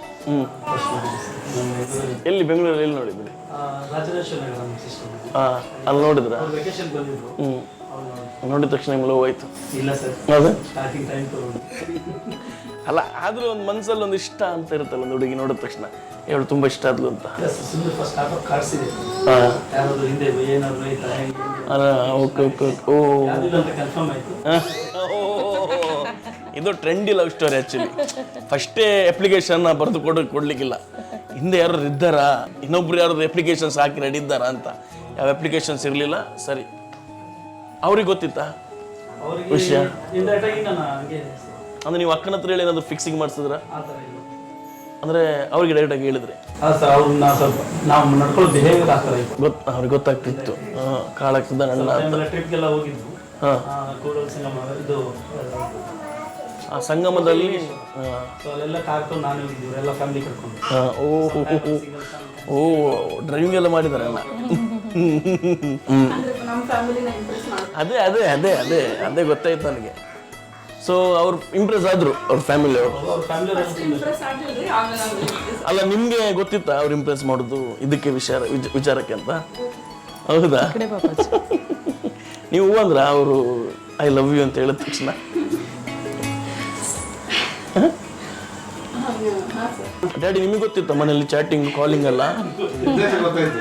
ಎಲ್ಲಿ ಬೆಂಗಳೂರಲ್ಲಿ ಎಲ್ಲಿ ನೋಡಿದ್ರಿ? ರಾಜರಾಜೇಶ್ವರ ನಗರ ನಮ್ಮ ಸಿಸ್ಟರ್. ಹಾಂ, ಅಲ್ಲಿ ನೋಡಿದ್ರ? ಅವ್ರು ವೆಕೇಶನ್ ಬಂದಿದ್ರು. ನೋಡಿದ ತಕ್ಷಣ ನಿಮ್ಗೆ ಲವ್ ಆಯ್ತು? ಇಲ್ಲ ಸರ್, ಹೌದಾ? ಸ್ಟಾರ್ಟಿಂಗ್ ಟೈಮ್ ಅಲ್ಲ, ಆದ್ರೂ ಒಂದು ಮನ್ಸಲ್ಲಿ ಒಂದು ಇಷ್ಟ ಅಂತ ಇರುತ್ತಲ್ಲ ಒಂದು ಹುಡುಗಿ ನೋಡಿದ ತಕ್ಷಣ, ಇವಳು ತುಂಬಾ ಇಷ್ಟ ಆದ್ಲು ಅಂತ. ಸುಮ್ಮನೆ ಫಸ್ಟ್ ಹಾಕೋದು ಕಾಡ್ಸಿದೆ. ಹಾಂ, ಯಾರಾದ್ರು ಹಿಂದೆ ಏನಾದ್ರು ಆಯ್ತಾ ಹೆಂಗೆ ಅಲ್ಲ, ಓಕೆ ಓಕೆ ಓಕೆ. ಓ, ಯಾವ್ದಿಲ್ಲ ಅಂತ ಕನ್ಫರ್ಮ್ ಆಯ್ತು. ಇದು ಟ್ರೆಂಡಿ ಲವ್ ಸ್ಟೋರಿ ಆ್ಯಕ್ಚುಲಿ. ಫಸ್ಟೇ ಅಪ್ಲಿಕೇಶನ್ ಬರೆದು ಕೊಡ್ಲಿಕ್ಕಿಲ್ಲ, ಹಿಂದೆ ಯಾರು ಇದ್ದಾರಾ, ಇನ್ನೊಬ್ರು ಯಾರು ಅಪ್ಲಿಕೇಶನ್ಸ್ ಹಾಕಿ ರೆಡಿ ಇದ್ದಾರಾ ಅಂತ. ಯಾವ ಅಪ್ಲಿಕೇಶನ್ಸ್ ಇರಲಿಲ್ಲ. ಸರಿ, ಅವ್ರಿಗೆ ಗೊತ್ತಿತ್ತಾ ವಿಷಯ? ಇಂಡೈರೆಕ್ಟ್ ಆಗಿ ನಾನು ಹಂಗೆ ಅಂದ್ರೆ ನೀವು ಅಕ್ಕನ ಹತ್ರ ಹೇಳಿ ಏನಾದ್ರು ಫಿಕ್ಸಿಂಗ್ ಮಾಡಿಸಿದ್ರ? ಆ ಥರ ಇಲ್ಲ. ಅಂದ್ರೆ ಅವ್ರಿಗೆ ಡೈರೆಕ್ಟ್ ಆಗಿ ಹೇಳಿದ್ರೆ? ಹಾಂ ಸರ್, ಅವ್ರನ್ನ ಸ್ವಲ್ಪ ನಾವು ನಡ್ಕೊಳ್ಳೋ ಬಿಹೇವಿಯರ್ ಆ ಥರ ಇತ್ತು. ಅವ್ರಿಗೆ ಗೊತ್ತಾಗ್ತಿತ್ತು ಕಾಳಾಗ್ತಿದ್ದ ಅಣ್ಣ ಅಂತ. ಟ್ರಿಪ್ಗೆಲ್ಲ ಹೋಗಿದ್ವು. ಕೂಡಲ್ ಸಂಗಮ ಇದು ಆ ಸಂಗಮದಲ್ಲಿ. ಸೊ ಅಲ್ಲೆಲ್ಲ ಕಾರ್ಕೊಂಡು ನಾನು ಹೋಗಿದ್ವಿ, ಎಲ್ಲ ಫ್ಯಾಮಿಲಿ ಕರ್ಕೊಂಡು. ಓ ಡ್ರೈವಿಂಗ್ ಎಲ್ಲ ಮಾಡಿದಾರೆ ಅಣ್ಣ. ನಮ್ಮ ಫ್ಯಾಮಿಲಿನ ಇಂಪ್ರೆಸ್ ಮಾಡ್ತಾರೆ. ಅದೇ ಅದೇ ಅದೇ ಅದೇ ಅದೇ ಗೊತ್ತಾಯ್ತು ನನಗೆ. ಸೊ ಅವ್ರು ಇಂಪ್ರೆಸ್ ಆದ್ರು ಅವ್ರ ಫ್ಯಾಮಿಲಿ ಅವರು? ಅವ್ರ ಫ್ಯಾಮಿಲಿ ಇಂಪ್ರೆಸ್ ಆಗಿಲ್ರಿ, ಆಮೇಲೆ ನಾವು ಅಲ್ಲ, ನಿಮ್ಗೆ ಗೊತ್ತಿತ್ತಾ ಅವ್ರು ಇಂಪ್ರೆಸ್ ಮಾಡೋದು ಇದಕ್ಕೆ ವಿಚಾರಕ್ಕೆ ಅಂತ? ಹೌದಾ? ನೀವು ಅಂದ್ರ ಅವರು ಐ ಲವ್ ಯು ಅಂತ ಹೇಳಿದ ತಕ್ಷಣ ಡ್ಯಾಡಿ ನಿಮಗೆ ಗೊತ್ತಿತ್ತ ಮನೇಲಿ ಚಾಟಿಂಗ್ ಕಾಲಿಂಗ್ ಎಲ್ಲ? ಗೊತ್ತಾಯ್ತು.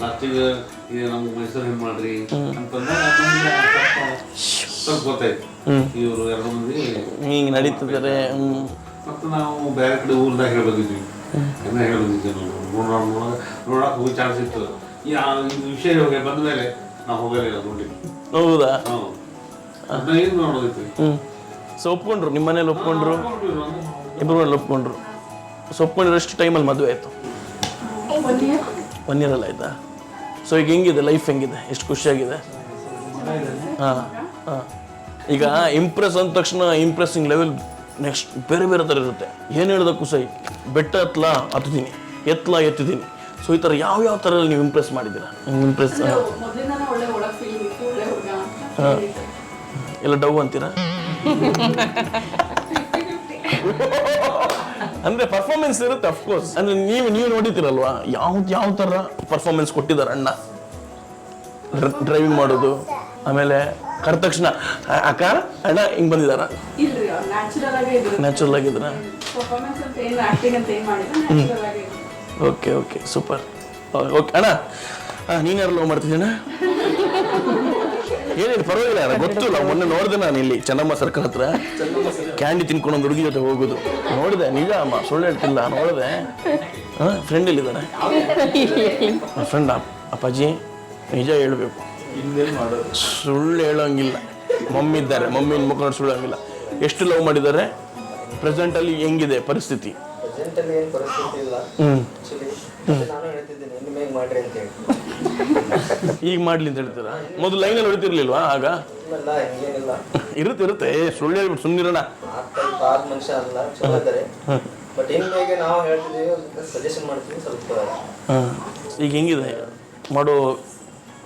ಲಾಸ್ಟಿಗೆ ನಮ್ಗೆ ಮೈಸೂರು ಹೆಂಗ್ ಮಾಡ್ರಿ ಅಂತಂದ್ರೆ ಸ್ವಲ್ಪ ಗೊತ್ತಾಯ್ತು. ಇವರು ಎರಡು ಮಂದಿ ಹಿಂಗೆ ನಡೀತಿದ್ದಾರೆ. ಮತ್ತು ನಾವು ಬೇರೆ ಕಡೆ ಊರ್ದಾಗ ಹೇಳ್ಬಂದಿದ್ವಿ, ಎಲ್ಲ ಹೇಳ್ಬಂದಿದ್ವಿ. ನಾವು ನೋಡಕ್ ಹೋಗಿ ಚಾನ್ಸ್ ಇತ್ತು. ಇದು ವಿಷಯ ಬಂದ ಮೇಲೆ ನಾವು ಹೋಗಲಿಲ್ಲ ನೋಡ್ಲಿಕ್ಕೆ. ಹೌದಾ? ಅದನ್ನ ಏನು ನೋಡೋದೈತಿ. ಸೊ ಒಪ್ಕೊಂಡ್ರು, ನಿಮ್ಮ ಮನೇಲಿ ಒಪ್ಕೊಂಡ್ರು, ಇಬ್ಬರು ಮನೇಲಿ ಒಪ್ಕೊಂಡ್ರು. ಸೊ ಒಪ್ಕೊಂಡಿರೋ ಎಷ್ಟು ಟೈಮಲ್ಲಿ ಮದುವೆ ಆಯಿತು? 1 ಇಯರಲ್ಲಿ ಆಯ್ತಾ? ಸೊ ಈಗ ಹೆಂಗಿದೆ ಲೈಫ್, ಹೆಂಗಿದೆ, ಎಷ್ಟು ಖುಷಿಯಾಗಿದೆ? ಹಾಂ ಹಾಂ. ಈಗ ಇಂಪ್ರೆಸ್ ಅಂದ ತಕ್ಷಣ ಇಂಪ್ರೆಸ್ಸಿಂಗ್ ಲೆವೆಲ್ ನೆಕ್ಸ್ಟ್ ಬೇರೆ ಬೇರೆ ಥರ ಇರುತ್ತೆ. ಏನು ಹೇಳೋದಕ್ಕೂ ಸೈ, ಬೆಟ್ಟ ಹತ್ತಿದ್ದೀನಿ, ಎತ್ತಿದ್ದೀನಿ. ಸೊ ಈ ಥರ ಯಾವ ಥರ ನೀವು ಇಂಪ್ರೆಸ್ ಮಾಡಿದ್ದೀರಾ? ಇಂಪ್ರೆಸ್ ಮೊದಲಿಂದಾನೇ ಒಳ್ಳೆ ಒಳಗೆ ಫೀಲಿಂಗ್ ಇತ್ತು, ಒಳ್ಳೆ ಹುಡುಗ ಎಲ್ಲ ಡವ್ ಅಂತೀರಾ? ಅಂದ್ರೆ ಪರ್ಫಾರ್ಮೆನ್ಸ್ ಇರುತ್ತೆ ಅಫ್ಕೋರ್ಸ್. ಅಂದ್ರೆ ನೀವು ನೋಡಿತೀರಲ್ವಾ ಯಾವ ಥರ ಪರ್ಫಾರ್ಮೆನ್ಸ್ ಕೊಟ್ಟಿದ್ದಾರೆ ಅಣ್ಣ? ಡ್ರೈವಿಂಗ್ ಮಾಡೋದು, ಆಮೇಲೆ ಕರೆದ ತಕ್ಷಣ ಅಕ್ಕ ಅಣ್ಣ ಹಿಂಗ್ ಬಂದಿದಾರ? ಇಲ್ರಿ ಅವ್ರು ನ್ಯಾಚುರಲ್ ಆಗೇ ಇದ್ರು. ನ್ಯಾಚುರಲ್ ಆಗಿದ್ರ? ಪರ್ಫಾರ್ಮೆನ್ಸ್ ಅಂತ ಏನು ಆಕ್ಟಿಂಗ್ ಅಂತ ಏನು ಮಾಡಿಲ್ಲ, ನ್ಯಾಚುರಲ್ ಆಗೇ ಇದ್ರು. Okay okay super. ಓಕೆ ಅಣ್ಣ ನೀನು ಯಾರು ಲವ್ ಮಾಡ್ತಿದ್ದೀನ? ಏನಿಲ್ಲ ಪರವಾಗಿಲ್ಲ, ಗೊತ್ತಿಲ್ಲ. ಮೊನ್ನೆ ನೋಡಿದೆ ನಾನು ಇಲ್ಲಿ ಚೆನ್ನಮ್ಮ ಸರ್ಕಲ್ ಹತ್ರ ಕ್ಯಾಂಡಿ ತಿನ್ಕೊಂಡು ಒಂದು ಹುಡುಗಿ ಜೊತೆ ಹೋಗೋದು ನೋಡಿದೆ. ನಿಜ ಅಮ್ಮ, ಸುಳ್ಳು ಹೇಳ್ತಿಲ್ಲ, ನೋಡಿದೆ. ಫ್ರೆಂಡ್ ಎಲ್ಲಿದ್ದಾನೆ? ಫ್ರೆಂಡ್ ಅಪ್ಪಾಜಿ ನಿಜ ಹೇಳ್ಬೇಕು, ಸುಳ್ಳು ಹೇಳೋಂಗಿಲ್ಲ. ಮಮ್ಮಿ ಇದ್ದಾರೆ, ಮಮ್ಮಿನ ಮುಖ ನೋಡಿ ಸುಳ್ಳು ಹಂಗಿಲ್ಲ. ಎಷ್ಟು ಲವ್ ಮಾಡಿದ್ದಾರೆ? ಪ್ರೆಸೆಂಟಲ್ಲಿ ಹೆಂಗಿದೆ ಪರಿಸ್ಥಿತಿ? ಪ್ರೆಸೆಂಟಲ್ಲಿ ಏನು ಪರಿಸ್ಥಿತಿ ಇಲ್ಲ. ನಾನು ಹೇಳ್ತಿದ್ದೀನಿ ಇನ್ನು ಮೇಲೆ ಮಾಡ್ರಿ ಅಂತ ಹೇಳಿ. ಈಗ ಮಾಡ್ಲಿ ಅಂತ ಹೇಳ್ತೀರಾ? ಮೊದಲು ಲೈನಲ್ಲಿ ಹೊಡಿತಿರ್ಲಿಲ್ವಾ ಆಗ? ಇಲ್ಲ ಹಿಂಗೇನಿಲ್ಲ, ಇರುತ್ತೆ. ಸುಳ್ಳು ಹೇಳ್ಬಿಟ್ಟು ಸುಮ್ಮನಿರೋಣ. ಆದ ಮನುಷ್ಯ ಅಲ್ಲ, ಚಲೋ ಇದ್ದಾರೆ. ಬಟ್ ಹಿಂಗೆ ನಾವು ಹೇಳ್ತಿದ್ದೀವಿ, ಸಜೆಷನ್ ಮಾಡ್ತೀವಿ ಸ್ವಲ್ಪ. ಈಗ ಹೆಂಗಿದೆ ಮಾಡೋ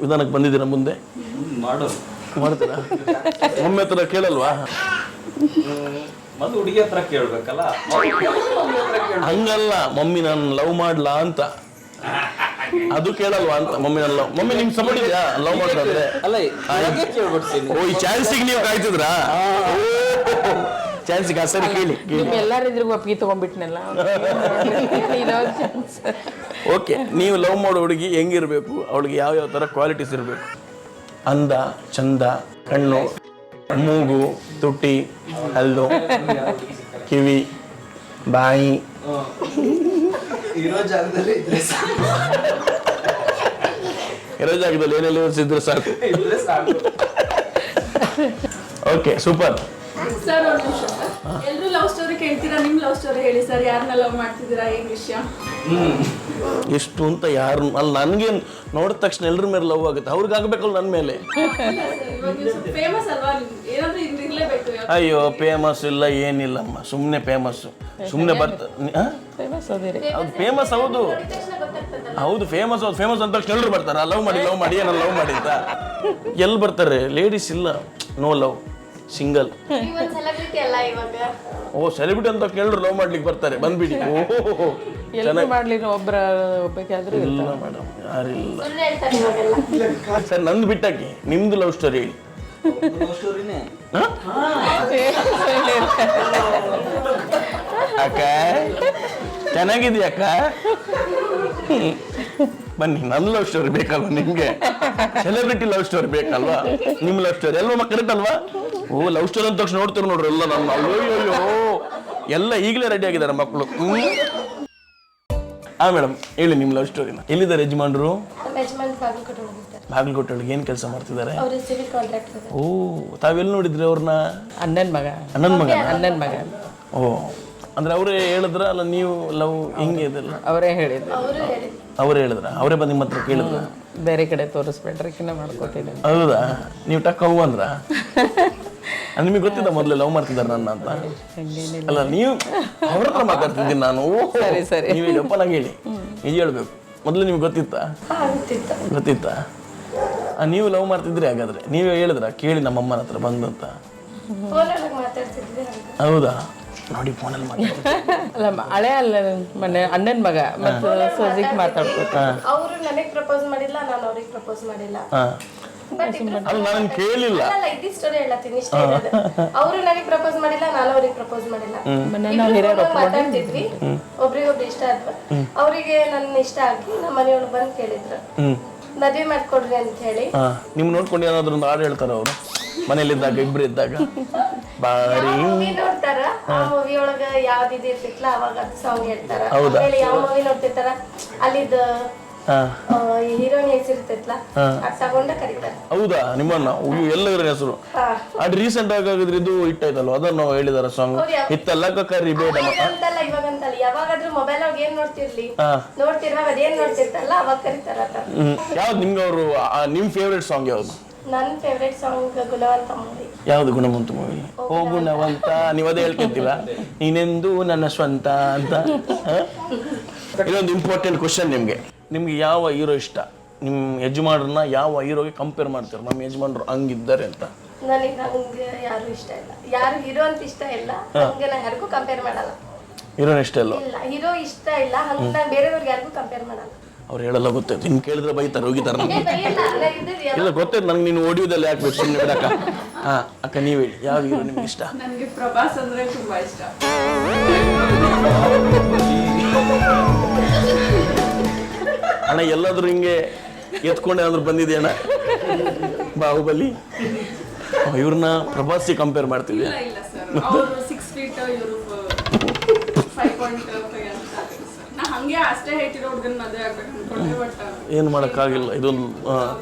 ವಿಧಾನಕ್ಕೆ ಬಂದಿದ್ದೀರಾ? ಮುಂದೆ ಮಾಡ್ತೀರಾ? ಒಮ್ಮೆ ಹತ್ರ ಕೇಳಲ್ವಾ? ಮೊದಲು ಹುಡುಗಿ ಹತ್ರ ಕೇಳ್ಬೇಕಲ್ಲ. ಹಂಗಲ್ಲ, ಮಮ್ಮಿ ನಾನು ಲವ್ ಮಾಡ್ಲಾ ಅಂತ ಅದು ಕೇಳಲ್ವಾ ಅಂತ. ಮಮ್ಮಿ ನಾನು ಲವ್, ಮಮ್ಮಿ ನಿಮ್ಗೆ ಸಪೋರ್ಟ್ ಇದೆಯಾ ಲವ್ ಮಾಡೋದಾದ್ರೆ? ಅಲ್ಲ ಕೇಳ್ಬಿಡ್ತೀನಿ. ಓ ಈ ಚಾನ್ಸಿಗೆ ನೀವು ಕಾಯ್ತಿದ್ರಾ? ಚಾನ್ಸಿಗೆ ಸರಿ ಕೇಳಿ ನಿಮ್ಮ ಎಲ್ಲರಿದ್ರಿಗೂ ಒಪ್ಪಿಗೆ ತಗೊಂಡ್ಬಿಟ್ನಲ್ಲ. ಓಕೆ, ನೀವು ಲವ್ ಮಾಡೋ ಹುಡುಗಿ ಹೆಂಗಿರ್ಬೇಕು? ಅವಳಿಗೆ ಯಾವ ಥರ ಕ್ವಾಲಿಟೀಸ್ ಇರಬೇಕು? ಅಂದ, ಚಂದ, ಕಣ್ಣು, ಮೂಗು, ತುಟಿ, ಹಲ್ಲು, ಕಿವಿ, ಬಾಯಿ. ಇರೋ ಜಾಗದಲ್ಲಿ ಇರೋ ಜಾಗದಲ್ಲಿ ಏನೆಲ್ಲ ಇದ್ರೆ ಸಾಕು. Okay super. ಸರ್ ಒಂದು ನಿಮಿಷ ಸರ್, ಎಲ್ಲರೂ ಲವ್ ಸ್ಟೋರಿ ಕೇಳ್ತೀರಾ, ನಿಮ್ಮ ಲವ್ ಸ್ಟೋರಿ ಹೇಳಿ ಸರ್. ಯಾರನ್ನ ಲವ್ ಮಾಡ್ತಿದ್ದೀರಾ, ಏನ್ ವಿಷಯ? ಎಷ್ಟು ಅಂತ ಯಾರು ಅಲ್ಲಿ ನನಗೆ ನೋಡಿದ ತಕ್ಷಣ ಎಲ್ಲರ ಮೇಲೆ ಲವ್ ಆಗುತ್ತೆ. ಅವ್ರಿಗೆ ಆಗ್ಬೇಕಲ್ಲ ನನ್ನ ಮೇಲೆ. ಫೇಮಸ್ ಅಲ್ವಾ, ಏನಾದ್ರೂ ಇರ್ಲೇಬೇಕು. ಅಯ್ಯೋ ಫೇಮಸ್ ಇಲ್ಲ ಏನಿಲ್ಲಮ್ಮ, ಸುಮ್ಮನೆ ಫೇಮಸ್ಸು, ಸುಮ್ಮನೆ ಬರ್ತಾರೆ. ಅದು ಫೇಮಸ್ ಹೌದು ಹೌದು ಫೇಮಸ್ ಹೌದು. ಫೇಮಸ್ ಅಂದ ತಕ್ಷಣ ಎಲ್ಲರೂ ಬರ್ತಾರೆ. ಲವ್ ಮಾಡಿ ಏನೋ ಲವ್ ಮಾಡಿ ಅಂತ ಎಲ್ಲಿ ಬರ್ತಾರೆ? ಲೇಡೀಸ್ ಇಲ್ಲ, ನೋ ಲವ್, ಸಿಂಗಲ್. ಸೆಲೆಬ್ರಿಟಿ ಅಲ್ಲ ಇವಾಗ. ಓ ಸೆಲೆಬ್ರಿಟಿ ಅಂತ ಎಲ್ಲರೂ ಲವ್ ಮಾಡ್ಲಿಕ್ಕೆ ಬರ್ತಾರೆ, ಬಂದ್ಬಿಡಿ. ಓಹೋ ಎಲ್ಲರೂ ಮಾಡ್ಲಿಕ್ಕೆ ಒಬ್ಬರಾದ್ರೂ ಇಲ್ಲ ಮೇಡಮ್, ಯಾರಿಲ್ಲ. ಸುಳ್ಳು ಹೇಳ್ತಾರೆ ಇವಾಗೆಲ್ಲ. ಸರ್ ನಂದು ಬಿಟ್ಟಾಕಿ, ನಿಮ್ದು ಲವ್ ಸ್ಟೋರಿ ಹೇಳಿ. ಸ್ಟೋರಿನೇ ಅಕ್ಕ ಚೆನ್ನಾಗಿದ್ಯಾ ಅಕ್ಕ? ಬನ್ನಿ, ನನ್ನ ಲವ್ ಸ್ಟೋರಿ ಬೇಕಲ್ವಾ ನಿಮ್ಗೆ? ಸೆಲೆಬ್ರಿಟಿ ಲವ್ ಸ್ಟೋರಿ ಬೇಕಲ್ವಾ? ನಿಮ್ಮ ಲವ್ ಸ್ಟೋರಿ ಎಲ್ಲ ಕರೆಕ್ಟ್ ಅಲ್ವಾ? ಓ ಲವ್ ಸ್ಟೋರಿ ಅಂತ ತಕ್ಷಣ ನೋಡ್ತೀರ ನೋಡ್ರಿ ಎಲ್ಲ ನನ್ನ. ಅಯ್ಯೋ ಎಲ್ಲ ಈಗಲೇ ರೆಡಿ ಆಗಿದ್ದಾರೆ ಮಕ್ಕಳು. ಮೇಡಮ್ ಹೇಳಿ ನಿಮ್ಮ ಲವ್ ಸ್ಟೋರಿನ. ಎಲ್ಲಿದ್ದಾರೆ ಯಜಮಾನ್ರು? ಬಾಗಲಕೋಟೆಯೊಳಗೆ ಏನು ಕೆಲಸ ಮಾಡ್ತಿದ್ದಾರೆ? ಓ ತಾವೆಲ್ಲಿ ನೋಡಿದ್ರಿ ಅವ್ರನ್ನ? ಅಣ್ಣನ ಮಗ. ಓ ಅಂದ್ರೆ ಅವರೇ ಹೇಳಿದ್ರ ಅಲ್ಲ ನೀವು ಲವ್ ಹೆಂಗೆ ಇದೆಲ್ಲ? ಅವರೇ ಹೇಳಿದ್ರು. ಅವರೇ ಹೇಳಿದ್ರ? ಅವರೇ ಬಂದು ನಿಮ್ಮ ಹತ್ರ ಕೇಳಿದ್ರ? ಬೇರೆ ಕಡೆ ತೋರಿಸ್ಬೇಡ್ರಿಕಿನ್ನ ಮಾಡ್ಕೊಟ್ಟಿದ್ದೀನಿ. ಹೌದಾ? ನೀವು ಟಕ್ ಹೂ ಅಂದ್ರ? ನಿಮಗೆ ಗೊತ್ತಿದ್ದ ಮೊದಲೇ ಲವ್ ಮಾಡ್ತಿದ್ದಾರೆ ನನ್ನ ಅಂತ? ಅಲ್ಲ ನೀವು ಅವ್ರ ಹತ್ರ ಮಾತಾಡ್ತಿದ್ದೀನಿ ನಾನು. ಸರಿ. ನೀವು ಓಪನ್ ಆಗಿ ಹೇಳಿ, ನಿಜ ಹೇಳ್ಬೇಕು. ಮೊದಲು ನಿಮ್ಗೆ ಗೊತ್ತಿತ್ತಾ? ನೀವು ಲವ್ ಮಾಡ್ತಿದ್ರಿ ಹಾಗಾದ್ರೆ? ನೀವೇ ಹೇಳಿದ್ರ ಕೇಳಿ ನಮ್ಮಮ್ಮನ ಹತ್ರ ಬಂದಂತ? ಹೌದಾ? ನೋಡಿ ಫೋನಲ್ಲಿ ಅಲ್ಲ ಹಳೆ ಅಲ್ಲ ಮನೆ ಅಣ್ಣನ ಮಗ ಮತ್ತೆ ಸೋಜಿಗೆ ಮಾತಾಡ್ಬೇಕು. ಅವರು ನನಗೆ ಪ್ರಪೋಸ್ ಮಾಡಿಲ್ಲ, ನಾನು ಅವ್ರಿಗೆ ಪ್ರಪೋಸ್ ಮಾಡಿಲ್ಲ. ಅಲ್ಲ ನಾನು ಕೇಳಿಲ್ಲ. ಇದು ಸ್ಟೋರಿ ಹೇಳತ್ತೀನಿ, ಇಷ್ಟ ಇರೋದು. ಅವರು ನನಗೆ ಪ್ರಪೋಸ್ ಮಾಡಿಲ್ಲ, ನಾನು ಅವ್ರಿಗೆ ಪ್ರಪೋಸ್ ಮಾಡಿಲ್ಲ. ಮಾತಾಡ್ತಿದ್ವಿ, ಒಬ್ರಿಗೊಬ್ರು ಇಷ್ಟ ಆದ್ವು. ಅವರಿಗೆ ನನ್ನ ಇಷ್ಟ ಆಗಿ ನಮ್ಮ ಮನೆಯವ್ರು ಬಂದು ಕೇಳಿದ್ರು ಮದ್ವೆ ಮಾಡ್ಕೊಡ್ರಿ ಅಂತ ಹೇಳಿ. ನಿಮ್ ನೋಡ್ಕೊಂಡು ಏನಾದ್ರು ಒಂದು ಹಾಡು ಹೇಳ್ತಾರ ಅವರು ಮನೇಲಿದ್ದಾಗ, ಇಬ್ರು ಇದ್ದಾಗ? ಬಾರಿ ಮೂವಿ ನೋಡ್ತಾರ, ಆ ಮೂವಿ ಒಳಗ ಯಾವ್ದು ಇರ್ತಿತ್ತಲ್ಲ ಅವಾಗ ಅದು ಸಾಂಗ್ ಹೇಳ್ತಾರ. ಹೌದಾ? ಆಮೇಲೆ ಯಾವ ಮೂವಿ ನೋಡ್ತಿರ್ತಾರ ಅಲ್ಲಿದ್ದ ಹೀರೋಯಿನ್ ಹೆಸರಿರ್ತೈತ್ಲ ಅದ್ ತಗೊಂಡ ಕರೀತಾರೆ. ಹೌದಾ? ನಿಮ್ಮನ್ನ ಎಲ್ಲರ ಹೆಸರು ಅದು ರೀಸೆಂಟ್ ಆಗಿದ್ರೆ ಇದು ಹಿಟ್ಟಾಯ್ತಲ್ವ, ಅದನ್ನು ಹೇಳಿದಾರ ಸಾಂಗ್ ಹಿತ್ತಲ್ಲ ಕರಿ ಬೇಡ ಅಂತಲ್ಲ ಇವಾಗಂತಲ್ಲ, ಯಾವಾಗಾದ್ರೂ ಮೊಬೈಲ್ ಒಳಗ ಏನ್ ನೋಡ್ತಿರುವಾಗ ಅದೇನ್ ನೋಡ್ತಿರ್ತಲ್ಲ ಅವಾಗ ಕರೀತಾರ. ಯಾವ್ದು ನಿಮ್ಗೆ ಅವರು ನಿಮ್ ಫೇವ್ರೇಟ್ ಸಾಂಗ್ ಯಾವ್ದು? ನನ್ನ ಫೇವ್ರೇಟ್ ಸಾಂಗ್ ಗುಣವಂತ ಮೂವಿ. ಯಾವ್ದು ಗುಣವಂತ ಮೂವಿ? ಓ ಗುಣವಂತ, ನೀವು ಅದೇ ಹೇಳ್ತಿರ್ತೀವ ನೀನೆಂದು ನನ್ನ ಸ್ವಂತ ಅಂತ. ಇದೊಂದು ಇಂಪಾರ್ಟೆಂಟ್ ಕ್ವಶನ್ ನಿಮ್ಗೆ ಯಾವ ಹೀರೋ ಇಷ್ಟ? ನಿಮ್ಮ ಯಜಮಾನ್ರನ್ನ ಯಾವ ಹೀರೋಗೆ ಕಂಪೇರ್ ಮಾಡ್ತೀರ? ನಮ್ಮ ಯಜಮಾನ್ರು ಹಂಗಿದ್ದಾರೆ ಅಂತ. ನನಗೆ ಹಂಗೆ ಯಾರು ಇಷ್ಟ ಇಲ್ಲ, ಯಾರು ಹೀರೋ ಅಂತ ಇಷ್ಟ ಇಲ್ಲ, ಹಂಗೆ ನಾ ಯಾರಿಗೂ ಕಂಪೇರ್ ಮಾಡಲ್ಲ. ಹೀರೋನ್ ಇಷ್ಟ ಇಲ್ಲ? ಇಲ್ಲ, ಹೀರೋ ಇಷ್ಟ ಇಲ್ಲ, ಹಂಗೆ ನಾನು ಬೇರೆಯವ್ರಿಗೆ ಯಾರಿಗೂ ಕಂಪೇರ್ ಮಾಡಲ್ಲ. ಅವ್ರು ಹೇಳಲ್ಲ ಗೊತ್ತಾಯ್ತು, ಇನ್ನು ಕೇಳಿದ್ರೆ ಬೈತಾರೆ ಹೋಗಿತಾರೆ ಏ, ಬೈಯಲ್ಲ, ನಾ ಇದ್ದಿದ್ದು ಇಲ್ಲ ಗೊತ್ತಾಯ್ತು ನನಗೆ, ನೀನು ಓಡಿಯೋದಲ್ಲಿ ಹಾಕ್ಬೇಕು ಸುಮ್ಮನೆ ಬಿಡಕ್ಕ. ಹಾ ಅಕ್ಕ ನೀವು ಹೇಳಿ, ಯಾವ ಹೀರೋ ನಿಮ್ಗೆ ಇಷ್ಟ? ನನಗೆ ಪ್ರಭಾಸ್ ಅಂದ್ರೆ ತುಂಬಾ ಇಷ್ಟ. ಅಣ್ಣ ಎಲ್ಲಾದ್ರೂ ಹಿಂಗೆ ಎತ್ಕೊಂಡು ಏನಾದ್ರು ಬಂದಿದೆ ಅಣ್ಣ ಬಾಹುಬಲಿ? ಇವ್ರನ್ನ ಪ್ರಭಾಸಿ ಕಂಪೇರ್ ಮಾಡ್ತಿದ್ದೆ. ಇಲ್ಲ ಸರ್, ಅವರು 6 feet, ಇವರು 5.5 ಅಂತ ಸರ್. ನಾ ಹಂಗೆ ಅಷ್ಟೇ ಹೈಟ್ ಇರೋ ಹುಡುಗನ ಮದುವೆ ಆಗ್ಬೇಕು ಅನ್ಕೊಂಡೆ, ಬಟ್ ಏನು ಮಾಡೋಕ್ಕಾಗಿಲ್ಲ ಇದೊಂದು.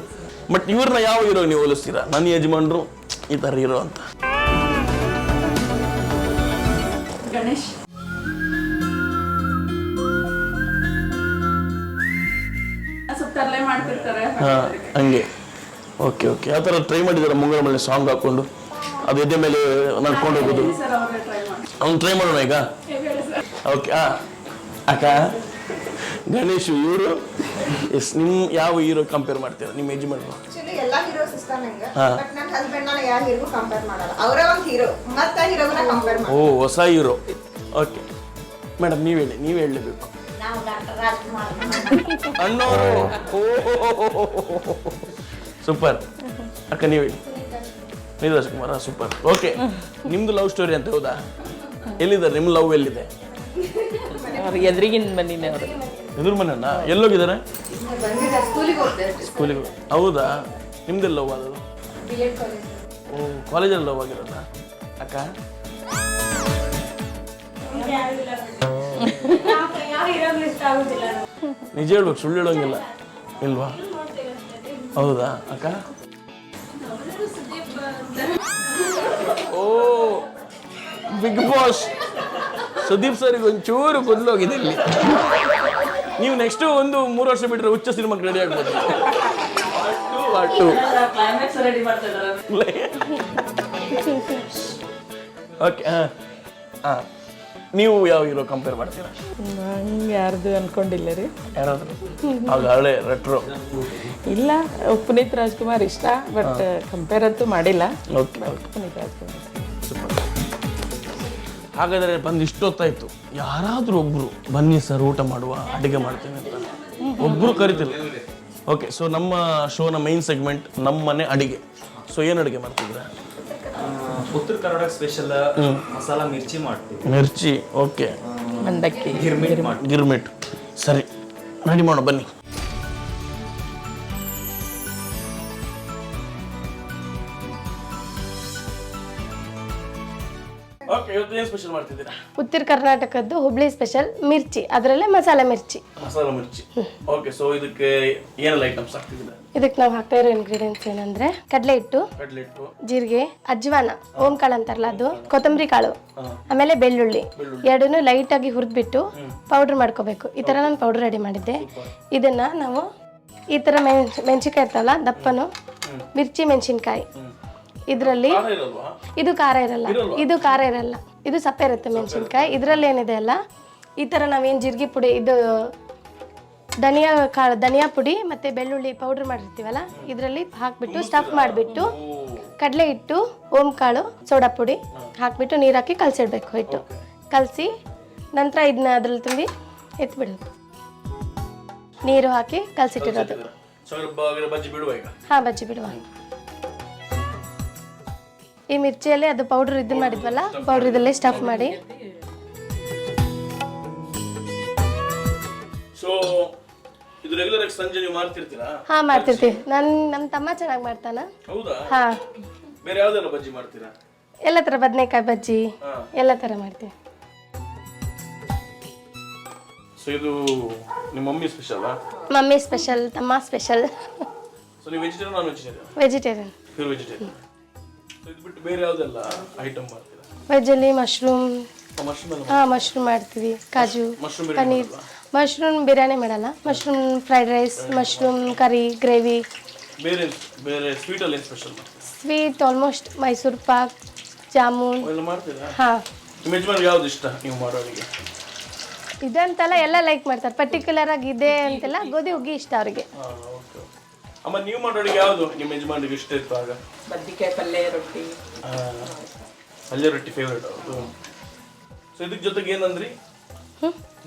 ಬಟ್ ಇವ್ರನ್ನ ಯಾವ ಹೀರೋ ನೀವು ಹೋಲಿಸ್ತೀರಾ? ನನ್ನ ಯಜಮಾನ್ರು ಈ ಥರ ಹೀರೋ ಅಂತ. ಗಣೇಶ್. ಸ್ವಲ್ಪ ತರಲೆ ಮಾಡ್ತಿರ್ತಾರೆ ಹಂಗೆ. Okay okay. ಯಾವ ಥರ ಟ್ರೈ ಮಾಡಿದಾರೆ ಮುಂಗಡ ಮೇಲೆ ಸಾಂಗ್ ಹಾಕೊಂಡು ಅದು ಎದೆ ಮೇಲೆ ನಡ್ಕೊಂಡು ಹೋಗೋದು? ಸರ್, ಅವ್ರೇ ಟ್ರೈ ಮಾಡಿ. ಅವ್ನು ಟ್ರೈ ಮಾಡೋಣ ಈಗ. ಹೇಳಿ ಸರ್. ಓಕೆ. ಅಕ್ಕ ಗಣೇಶ್ ಇವರು ಎಸ್, ನಿಮ್ಮ ಯಾವ ಹೀರೋ ಕಂಪೇರ್ ಮಾಡ್ತೀರಾ ನಿಮ್ಮ ಯಜಮಾನ್ರು? ಆಕ್ಚುಲಿ ಎಲ್ಲಾ ಹೀರೋಸ್ ಇಷ್ಟ ನಂಗೆ, ಬಟ್ ನನ್ನ ಹಸ್ಬೆಂಡ್ ನಾನು ಯಾವ ಹೀರೋ ಕಂಪೇರ್ ಮಾಡಲ್ಲ. ಅವರೇ ಒಂದು ಹೀರೋ, ಮತ್ತೆ ಹೀರೋನ ಕಂಪೇರ್ ಮಾಡಿ. ಓ, ಹೊಸ ಹೀರೋ. ಓಕೆ ಮೇಡಮ್, ನೀವು ಹೇಳಲೇಬೇಕು. ನಾವು ಡಾಕ್ಟರ್ ರಾಜ್ಕುಮಾರ್ ಅಣ್ಣವರು. ಸೂಪರ್. ಅಕ್ಕ ನೀವು ಹೇಳಿ. ನೀರು ರಾಜ್ಕುಮಾರ, ಸೂಪರ್. ಓಕೆ, ನಿಮ್ದು ಲವ್ ಸ್ಟೋರಿ ಅಂತ ಹೌದಾ? ಎಲ್ಲಿದ್ದಾರೆ ನಿಮ್ಮ ಲವ್? ಎಲ್ಲಿದೆ? ಅವ್ರಿಗೆ ಎದುರಿಗಿನ ಬಂದಿನಿ. ಅವರು ಎದುರು ಮನೆಯನ್ನ ಎಲ್ಲೋಗಿದ್ದಾರೆ? ಸ್ಕೂಲಿಗೆ ಸ್ಕೂಲಿಗೆ. ಹೌದಾ? ನಿಮ್ದೆಲ್ಲ ಲವ್ ಆದದು? B.Ed college. ಓ, ಕಾಲೇಜಲ್ಲಿ ಲವ್ ಆಗಿರೋದಾ ಅಕ್ಕ? ನಿಜ ಹೇಳ್ಬೇಕು, ಸುಳ್ಳು ಹೇಳೋಂಗಿಲ್ಲ ಇಲ್ವಾ? ಹೌದಾ ಅಕ್ಕ? ಓ, ಬಿಗ್ ಬಾಸ್ ಸುದೀಪ್ ಸರ್ಗೆ ಒಂಚೂರು ಬದಲೋಗಿದೆ ಇಲ್ಲಿ. ನೀವು ನೆಕ್ಸ್ಟ್ ಒಂದು 3 ವರ್ಷ ಬಿಟ್ಟರೆ ಹುಚ್ಚ ಸಿನಿಮಾಗೆ ರೆಡಿ ಆಗ್ಬೋದು. ಕ್ಲೈಮ್ಯಾಕ್ಸ್ ರೆಡಿ ಮಾಡ್ತಾ ಇದ್ದಾರೆ. ಓಕೆ. ಹಾಂ, ನೀವು ಯಾವ ಹೀರೋ ಕಂಪೇರ್ ಮಾಡ್ತೀರಾ? ನಂಗೆ ಯಾರ್ದು ಅನ್ಕೊಂಡಿಲ್ಲ ರೀ. ಯಾರಾದರೂ ಆಗ ಹಳೆ ರೆಟ್ರೋ? ಇಲ್ಲ, ಪುನೀತ್ ರಾಜ್ಕುಮಾರ್ ಇಷ್ಟ, ಬಟ್ ಕಂಪೇರ್ ಅಂತೂ ಮಾಡಿಲ್ಲ. Okay okay. ಪುನೀತ್ ರಾಜ್ಕುಮಾರ್. ಹಾಗಾದರೆ ಬಂದು ಇಷ್ಟೊತ್ತಾಯ್ತು, ಯಾರಾದರೂ ಒಬ್ಬರು ಬನ್ನಿ ಸರ್ ಊಟ ಮಾಡುವ, ಅಡುಗೆ ಮಾಡ್ತೇನೆ ಅಂತ ಒಬ್ಬರು ಕರಿತಿಲ್ಲ. ಓಕೆ, ಸೊ ನಮ್ಮ ಶೋನ ಮೈನ್ ಸೆಗ್ಮೆಂಟ್ ನಮ್ಮ ಮನೆ ಅಡಿಗೆ. ಸೊ ಏನು ಅಡುಗೆ ಮಾಡ್ತಿದ್ದೀರಾ? ಉತ್ತರ ಕರ್ನಾಟಕ ಸ್ಪೆಷಲ್ ಮಸಾಲ ಮಿರ್ಚಿ ಮಾಡ್ತೀವಿ. ಮಿರ್ಚಿ. ಓಕೆ. ಮಂಡಕ್ಕಿ, ಗಿರ್ಮಿಟ್ ಮಾಡ್ತೀವಿ. ಗಿರ್ಮಿಟ್. ಸರಿ, ರೆಡಿ ಮಾಡೋಣ ಬನ್ನಿ. ಓಕೆ, ಇವತ್ತು ಏನು ಸ್ಪೆಷಲ್ ಮಾಡ್ತಿದ್ದೀರಾ? ಉತ್ತರ ಕರ್ನಾಟಕದ್ದು ಹುಬ್ಳಿ ಸ್ಪೆಷಲ್ ಮಿರ್ಚಿ, ಅದರಲ್ಲೇ ಮಸಾಲೆ ಮಿರ್ಚಿ. ಮಸಾಲ ಮಿರ್ಚಿ. ಓಕೆ, ಸೊ ಇದಕ್ಕೆ ಏನೆಲ್ಲ ಐಟಮ್ಸ್ ಹಾಕ್ತಿದ್ದೀರಾ? ಇದಕ್ಕೆ ನಾವು ಹಾಕ್ತಾ ಇರೋ ಇಂಗ್ರೀಡಿಯೆಂಟ್ಸ್ ಏನಂದ್ರೆ ಕಡಲೆ ಹಿಟ್ಟು, ಜೀರಿಗೆ, ಅಜ್ವಾನ, ಓಂಕಾಳು ಅಂತಾರಲ್ಲ ಅದು, ಕೊತ್ತಂಬರಿ ಕಾಳು, ಆಮೇಲೆ ಬೆಳ್ಳುಳ್ಳಿ ಎರಡನ್ನೂ ಲೈಟ್ ಆಗಿ ಹುರಿದ್ಬಿಟ್ಟು ಪೌಡರ್ ಮಾಡ್ಕೋಬೇಕು. ಈ ತರ ನಾನು ಪೌಡರ್ ರೆಡಿ ಮಾಡಿದ್ದೆ. ಇದನ್ನ ನಾವು ಈ ತರ ಮೆಣಸಿನ್ಕಾಯಿ ಇರ್ತಲ್ಲ ದಪ್ಪನು, ಮಿರ್ಚಿ ಮೆಣಸಿನ್ಕಾಯಿ, ಇದರಲ್ಲಿ ಇದು ಖಾರ ಇರಲ್ಲ, ಇದು ಖಾರ ಇರಲ್ಲ, ಇದು ಸಪ್ಪೆ ಇರುತ್ತೆ ಮೆಣಸಿನ್ಕಾಯಿ. ಇದರಲ್ಲಿ ಏನಿದೆ ಅಲ್ಲ, ಈ ತರ ನಾವೇನು ಜೀರಿಗೆ ಪುಡಿ, ಇದು ಧನಿಯಾ ಪುಡಿ ಮತ್ತೆ ಬೆಳ್ಳುಳ್ಳಿ ಪೌಡರ್ ಮಾಡಿರ್ತೀವಲ್ಲ, ಇದರಲ್ಲಿ ಹಾಕ್ಬಿಟ್ಟು ಸ್ಟಫ್ ಮಾಡಿಬಿಟ್ಟು ಕಡಲೆ ಹಿಟ್ಟು, ಓಂಕಾಳು, ಸೋಡಾ ಪುಡಿ ಹಾಕ್ಬಿಟ್ಟು ನೀರು ಹಾಕಿ ಕಲಸಿಡ್ಬೇಕು. ಹಿಟ್ಟು ಕಲಸಿ ನಂತರ ಇದನ್ನ ಅದ್ರಲ್ಲಿ ತುಂಬಿ ಎತ್ಬಿಡೋದು. ನೀರು ಹಾಕಿ ಕಲಸಿಟ್ಟಿರೋದು. ಹಾಂ, ಬಜ್ಜಿ ಬಿಡುವ. ಈ ಮಿರ್ಚಿಯಲ್ಲಿ ಅದು ಪೌಡರ್ ಇದನ್ನ ಮಾಡಿದ್ವಲ್ಲ, ಪೌಡರ್ ಇದಲ್ಲೇ ಸ್ಟಫ್ ಮಾಡಿ. ಇದು ರೆಗ್ಯುಲರ್ ಆಗಿ ಸಂಜೆ ನೀವು ಮಾಡ್ತಿರ್ತೀರಾ? ಹಾ, ಮಾಡ್ತಿರ್ತೀವಿ. ನಮ್ಮ ತಮ್ಮ ಚೆನ್ನಾಗಿ ಮಾಡ್ತಾನ. ಹೌದಾ? ಹಾ, ಬೇರೆ ಯಾವ್ದೆಲ್ಲ ಬಜ್ಜಿ ಮಾಡ್ತೀರಾ? ಎಲ್ಲ ತರ ಬದನೆಕಾಯಿ ಬಜ್ಜಿ ಎಲ್ಲ ತರ ಮಾಡ್ತೀವಿ. ಸೊ ಇದು ನಿಮ್ಮ ಮಮ್ಮಿ ಸ್ಪೆಷಲ್? ಮಮ್ಮಿ ಸ್ಪೆಷಲ್, ತಮ್ಮ ಸ್ಪೆಷಲ್. ಸೊ ನೀವು vegetarian non vegetarian? Vegetarian. Pure vegetarian. So ಇದು ಬಿಟ್ಟು ಬೇರೆ ಯಾವ್ದೆಲ್ಲ ಐಟಮ್ ಮಾಡ್ತೀರಾ? ವೆಜ್ಜಲ್ಲಿ ಮಶ್ರೂಮ್. ಮಶ್ರೂಮ್? ಹಾ, ಮಶ್ರೂಮ್ ಮಾಡ್ತೀವಿ. ಕಾಜು, ಪನ್ನೀರ್. ಮಶ್ರೂಮ್ ಬಿರಿಯಾನಿ ಮಾಡಲ್ಲ, mushroom fried rice, mushroom curry, gravy. ಬೇರೆ ಬೇರೆ ಸ್ವೀಟ್ ಅಲ್ಲಿ ಏನು special? Sweet almost Mysore pak, jamun ಎಲ್ಲ ಮಾಡ್ತೀರಾ? ಹಾ. ನಿಮ್ಮ ಯಜಮಾನ್ಗೆ ಯಾವ್ದು ಇಷ್ಟ ನೀವು ಮಾಡೋರಿಗೆ? ಇದಂತೆಲ್ಲ ಎಲ್ಲ ಲೈಕ್ ಮಾಡ್ತಾರೆ, ಪರ್ಟಿಕ್ಯುಲರ್ ಆಗಿ ಇದೆ ಅಂತೆಲ್ಲ. ಗೋಧಿ ಹುಗ್ಗಿ ಇಷ್ಟ ಅವ್ರಿಗೆ. ಅಮ್ಮ, ನೀವು ಮಾಡೋರಿಗೆ ಯಾವುದು ನಿಮ್ಮ ಯಜಮಾನ್ರಿಗೆ ಇಷ್ಟ ಇತ್ತು ಆಗ? ಬದ್ನಿಕಾಯಿ ಪಲ್ಯ, ರೊಟ್ಟಿ. ಪಲ್ಯ ರೊಟ್ಟಿ ಫೇವ್ರೇಟ್ ಅವ್ರದ್ದು. ಸೊ ಇದಕ್ಕೆ ಜೊತೆಗೆ ಏನಂದ್ರಿ?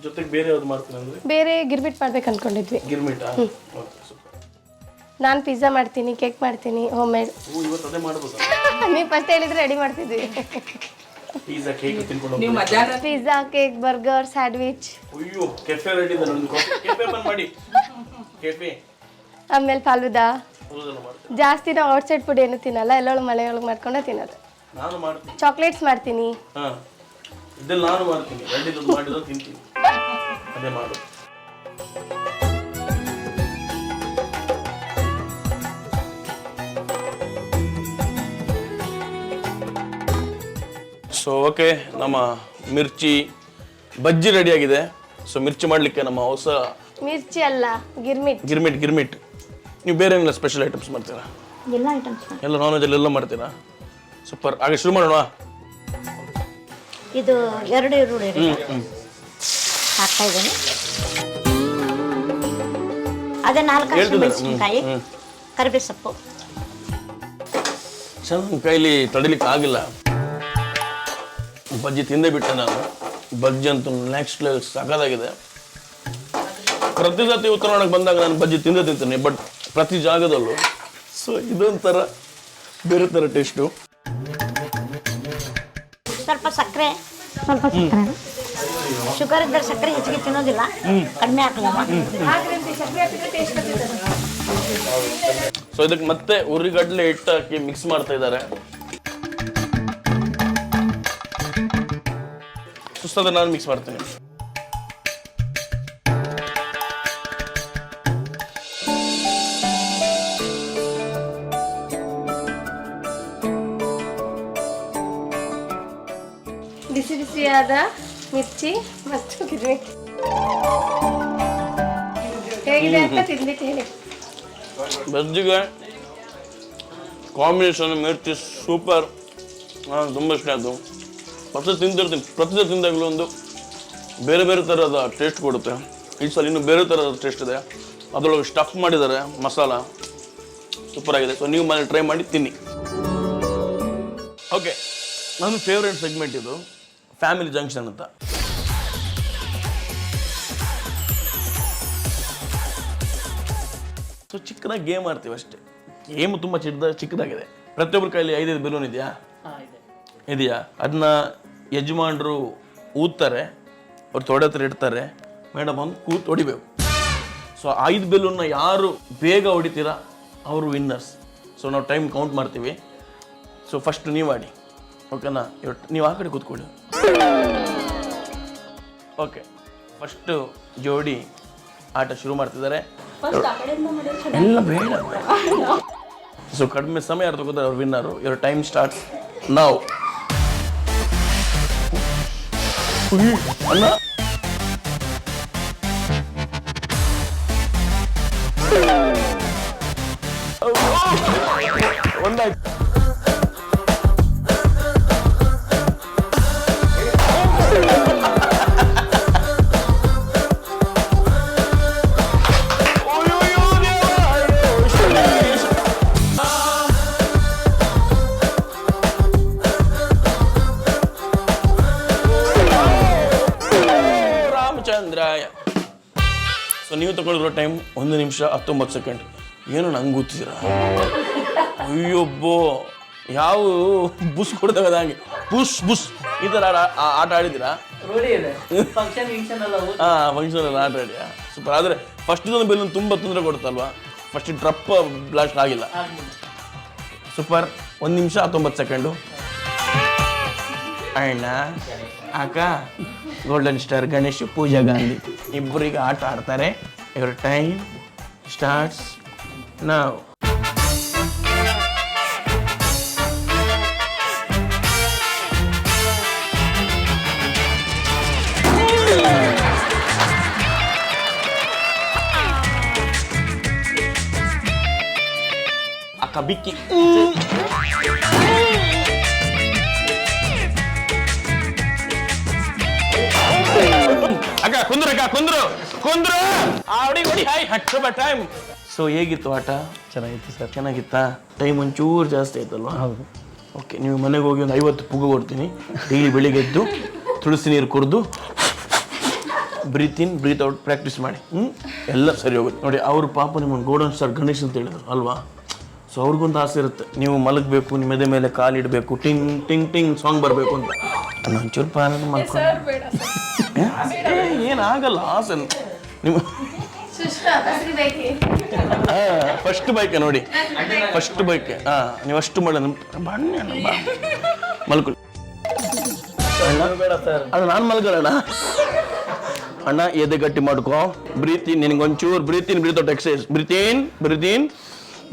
ಜೊತೆಗೆ ಬೇರೆ ಯಾವ್ದು ಮಾಡ್ತೀನಿ ಅಂದ್ರೆ ಬೇರೆ ಗಿರ್ಬಿಟ್ ಮಾಡ್ಬೇಕು ಅನ್ಕೊಂಡಿದ್ವಿ. ಗಿರ್ಮಿಟಾ? ನಾನು ಪಿಜ್ಜಾ ಮಾಡ್ತೀನಿ, ಕೇಕ್ ಮಾಡ್ತೀನಿ, ಹೋಮ್ ಮೇಡ್. ಇವತ್ತು ಅದೇ ಮಾಡ್ಬೋದು. ನೀವು ಫಸ್ಟ್ ಹೇಳಿದ್ರೆ ರೆಡಿ ಮಾಡ್ತಿದ್ವಿ. ಪಿಜ್ಜಾ ಕೇಕ್ ತಿನ್ಕೊಂಡು ನೀವು ಮಧ್ಯಾಹ್ನ ಪಿಜ್ಜಾ, ಕೇಕ್, ಬರ್ಗರ್, ಸ್ಯಾಂಡ್ವಿಚ್. ಅಯ್ಯೋ ಕೆಫೆ ರೆಡಿ ಇದೆ ನೋಡಿ. ಕೆಫೆ ಬಂದ್ ಮಾಡಿ. ಕೆಫೆ ಆಮೇಲೆ ಫಾಲೂದಾ. ಅದೆಲ್ಲ ಮಾಡ್ತೀನಿ. ಜಾಸ್ತಿ ನಾವು ಔಟ್ಸೈಡ್ ಫುಡ್ ಏನು ತಿನ್ನಲ್ಲ, ಎಲ್ಲೊಳಗೆ ಮನೆಯೊಳಗೆ ಮಾಡ್ಕೊಂಡೆ ತಿನ್ನೋದು. ನಾನು ಮಾಡ್ತೀನಿ. ಚಾಕ್ಲೇಟ್ಸ್ ಮಾಡ್ತೀನಿ. ಹಾ, ಇದೆಲ್ಲ ನಾನು ಮಾಡ್ತೀನಿ. ರೆಡಿ ಮಾಡಿದ್ರು ತಿಂತೀನಿ. ಅದೇ ಮಾಡು. ಸೊ ಓಕೆ, ನಮ್ಮ ಮಿರ್ಚಿ ಬಜ್ಜಿ ರೆಡಿ ಆಗಿದೆ. ಸೊ ಮಿರ್ಚಿ ಮಾಡಲಿಕ್ಕೆ ನಮ್ಮ ಹೊಸ ಮಿರ್ಚಿ ಅಲ್ಲ, ಗಿರ್ಮಿಟ್. ಗಿರ್ಮಿಟ್. ನೀವು ಬೇರೆ ಏನೆಲ್ಲ ಸ್ಪೆಷಲ್ ಐಟಮ್ಸ್ ಮಾಡ್ತೀರಾ? ಎಲ್ಲ ಐಟಮ್ಸ್ ಎಲ್ಲ ನಾನ್ ವೆಜ್ ಎಲ್ಲ ಮಾಡ್ತೀರಾ? ಸೂಪರ್. ಹಾಗೆ ಶುರು ಮಾಡೋಣ. ಇದು 2 ಈರುಳ್ಳಿ ಹಾಕ್ತಾ ಇದ್ದೀನಿ. ಅದೇ 4 ಹಸಿಮೆಣಸಿನಕಾಯಿ, ಕರಿಬೇವು ಸೊಪ್ಪು. ನನ್ನ ಕೈಲಿ ತಡಿಲಿಕ್ಕೆ ಆಗಿಲ್ಲ. ಬಜ್ಜಿ ತಿಂದೇ ಬಿಟ್ಟೆ ನಾನು. ಬಜ್ಜಿ ಅಂತೂ ನೆಕ್ಸ್ಟ್ ಲೆವೆಲ್ ಸಖತ್ತಾಗಿದೆ. ಪ್ರತಿ ಸತಿ ಉತ್ತರ ಕನ್ನಡಕ್ಕೆ ಬಂದಾಗ ನಾನು ಬಜ್ಜಿ ತಿಂತೀನಿ, ಬಟ್ ಪ್ರತಿ ಜಾಗದಲ್ಲೂ ಸೊ ಇದೊಂಥರ ಬೇರೆ ಥರ ಟೇಸ್ಟು. ಸ್ವಲ್ಪ ಸಕ್ಕರೆ ಶುಗರ್ ಇದ್ದರೆ ಸಕ್ಕರೆ ಹೆಚ್ಚಿಗೆ ತಿನ್ನೋದಿಲ್ಲ, ಕಡಿಮೆ ಹಾಕಲ್ಲ. ಸೊ ಇದಕ್ಕೆ ಮತ್ತೆ ಉರಿಗಡ್ಲೆ ಹಿಟ್ಟು ಹಾಕಿ ಮಿಕ್ಸ್ ಮಾಡ್ತಾ ಇದ್ದಾರೆ. ಸುಸ್ತಾದ್ರೆ ನಾನು ಮಿಕ್ಸ್ ಮಾಡ್ತೀನಿ. ಬಿಸಿ ಬಿಸಿಯಾದ ಮಿರ್ಚಿ ಮತ್ತು ಗಿರ್ಮಿಟ್ ಹೇಗಿದೆ ಅಂತ ತಿಂದ್ಬಿಟ್ಟು ಹೇಳಿ. ಬಜ್ಜಿಗೆ ಕಾಂಬಿನೇಷನ್ ಮಿರ್ಚಿ ಸೂಪರ್. ನಾನು ತುಂಬ ಇಷ್ಟ ಆಯಿತು. ಪ್ರತಿ ತಿಂದಾಗಲೂ ಒಂದು ಬೇರೆ ಬೇರೆ ಥರದ ಟೇಸ್ಟ್ ಕೊಡುತ್ತೆ. ಈ ಸಲ ಇನ್ನೂ ಬೇರೆ ಥರದ ಟೇಸ್ಟ್ ಇದೆ. ಅದರೊಳಗೆ ಸ್ಟಫ್ ಮಾಡಿದ್ದಾರೆ ಮಸಾಲ, ಸೂಪರ್ ಆಗಿದೆ. ಸೊ ನೀವು ಮನೆ ಟ್ರೈ ಮಾಡಿ ತಿನ್ನಿ. ಓಕೆ, ನನ್ನ ಫೇವ್ರೇಟ್ ಸೆಗ್ಮೆಂಟ್ ಇದು, ಫ್ಯಾಮಿಲಿ ಜಂಕ್ಷನ್ ಅಂತ. ಸೊ ಚಿಕ್ಕದಾಗಿ ಗೇಮ್ ಆಡ್ತೀವಿ ಅಷ್ಟೇ. ಗೇಮ್ ತುಂಬ ಚಿಕ್ಕದಾಗಿದೆ. ಪ್ರತಿಯೊಬ್ಬರ ಕೈಲಿ 5 ಬೆಲೂನ್ ಇದೆಯಾ? ಇದೆಯಾ? ಅದನ್ನ ಯಜಮಾನರು ಊದ್ತಾರೆ, ಅವ್ರು ತೊಡೆ ಹತ್ರ ಇಡ್ತಾರೆ, ಮೇಡಮ್ ಒಂದು ಕೂತು ಹೊಡಿಬೇಕು. ಸೊ 5 ಬೆಲೂನ್ನ ಯಾರು ಬೇಗ ಹೊಡಿತೀರಾ ಅವರು ವಿನ್ನರ್ಸ್. ಸೊ ನಾವು ಟೈಮ್ ಕೌಂಟ್ ಮಾಡ್ತೀವಿ. ಸೊ ಫಸ್ಟ್ ನೀವು ಆಡಿ, ಓಕೆನಾ? ನೀವು ಆ ಕಡೆ ಕೂತ್ಕೊಳ್ಳಿ. ಓಕೆ, ಫಸ್ಟು ಜೋಡಿ ಆಟ ಶುರು ಮಾಡ್ತಿದ್ದಾರೆ. ಎಲ್ಲ ಬೇಡ. ಸೊ ಕಡಿಮೆ ಸಮಯ ಯಾರು ತಗೋತಾರೆ ಅವ್ರು winner. Your time starts now. ಅಣ್ಣ ಒಂದಾಯ್ತು. ರಾಮಚಂದ್ರಾಯ. ಸೊ ನೀವು ತಗೊಳ್ಳಿರೋ ಟೈಮ್ 1 ನಿಮಿಷ 19 ಸೆಕೆಂಡ್. ಏನು ನಂಗೆ ಗೊತ್ತಿದ್ದೀರಾ? ಅಯ್ಯೊಬ್ಬೋ, ಯಾವ ಬುಸ್ ಕೊಡ್ದಾಗ ಹಂಗೆ ಬುಸ್ ಈ ಥರ ಆಟ ಆಡಿದ್ದೀರಾ? ರೂಢಿ ಇದೆ. ಫಂಕ್ಷನ್ ಎಲ್ಲ ಫಂಕ್ಷನ್ ಎಲ್ಲ ಆಟ ಆಡಿಯಾ? ಸೂಪರ್. ಆದರೆ ಫಸ್ಟ್ ಇದೊಂದು ಬೆಲೂನ್ ತುಂಬ ತೊಂದರೆ ಕೊಡುತ್ತಲ್ವಾ? ಫಸ್ಟ್ ಡ್ರಪ್ ಬ್ಲಾಸ್ಟ್ ಆಗಿಲ್ಲ. ಸೂಪರ್. 1 ನಿಮಿಷ 19 ಸೆಕೆಂಡು. ಅಣ್ಣ ಅಕ್ಕ ಗೋಲ್ಡನ್ ಸ್ಟಾರ್ ಗಣೇಶ್ ಪೂಜಾ ಗಾಂಧಿ ಇಬ್ಬರಿಗೆ ಆಟ ಆಡ್ತಾರೆ. ಇವರ ಟೈಮ್ ಸ್ಟಾರ್ಟ್ಸ್ ನಾವು. ಅಕ್ಕ ಬಿಕ್ಕಿ. ಅಕ್ಕ ಕುಂದ್ರು ಹೊಡಿ ಹಾಯ್ ಹಟ್ಟ ಟೈಮ್. ಸೊ ಹೇಗಿತ್ತು ಆಟ? ಚೆನ್ನಾಗಿತ್ತು ಸರ್. ಚೆನ್ನಾಗಿತ್ತಾ? ಟೈಮ್ ಒಂಚೂರು ಜಾಸ್ತಿ ಆಯ್ತಲ್ವಾ? ಹೌದು. ಓಕೆ, ನೀವು ಮನೆಗೆ ಹೋಗಿ ಒಂದು 50 ಪುಗ್ಗ ಕೊಡ್ತೀನಿ. ಡೈಲಿ ಬೆಳಿಗ್ಗೆ ಎದ್ದು ತುಳಸಿ ನೀರು ಕುಡಿದು ಬ್ರೀತ್ ಇನ್ ಬ್ರೀತ್ ಔಟ್ ಪ್ರಾಕ್ಟೀಸ್ ಮಾಡಿ ಎಲ್ಲ ಸರಿ ಹೋಗುತ್ತೆ ನೋಡಿ. ಅವ್ರ ಪಾಪ ನಿಮ್ಮನ್ನು ಗೋಲ್ಡನ್ ಸ್ಟಾರ್ ಗಣೇಶ್ ಅಂತ ಹೇಳಿದ್ರು ಅಲ್ವಾ. ಸೊ ಅವ್ರಿಗೊಂದು ಆಸೆ ಇರುತ್ತೆ, ನೀವು ಮಲಗಬೇಕು, ನಿಮ್ಮ ಎದೆ ಮೇಲೆ ಕಾಲಿಡಬೇಕು, ಟಿಂಗ್ ಟಿಂಗ್ ಟಿಂಗ್ ಸಾಂಗ್ ಬರಬೇಕು ಅಂತ. ಒಂಚೂರು ಪಾಲನೆ ಮಾಡ್ಕೊಂಡು ಏನಾಗಲ್ಲ ಆಸೆ ನಿಮ್ಮ ಫಸ್ಟ್ ಬೈಕೆ ನೋಡಿ, ಫಸ್ಟ್ ಬೈಕೆ. ನೀವು ಅಷ್ಟು ಮಾಡ ಮಲ್ಕೊಳ್ಳಿ ಅಣ್ಣ, ನಾನು ಮಲ್ಕೊಳ್ಳೋಣ ಅಣ್ಣ. ಎದೆ ಗಟ್ಟಿ ಮಾಡ್ಕೋ, ಬ್ರೀತ್ ಇನ್, ನಿನಗೊಂಚೂರು ಬ್ರೀತ್ ಇನ್ ಬ್ರೀತ್ ಔಟ್ ಎಕ್ಸಸೈಸ್. ಬ್ರೀತ್ ಇನ್ ಬ್ರೀತ್ ಇನ್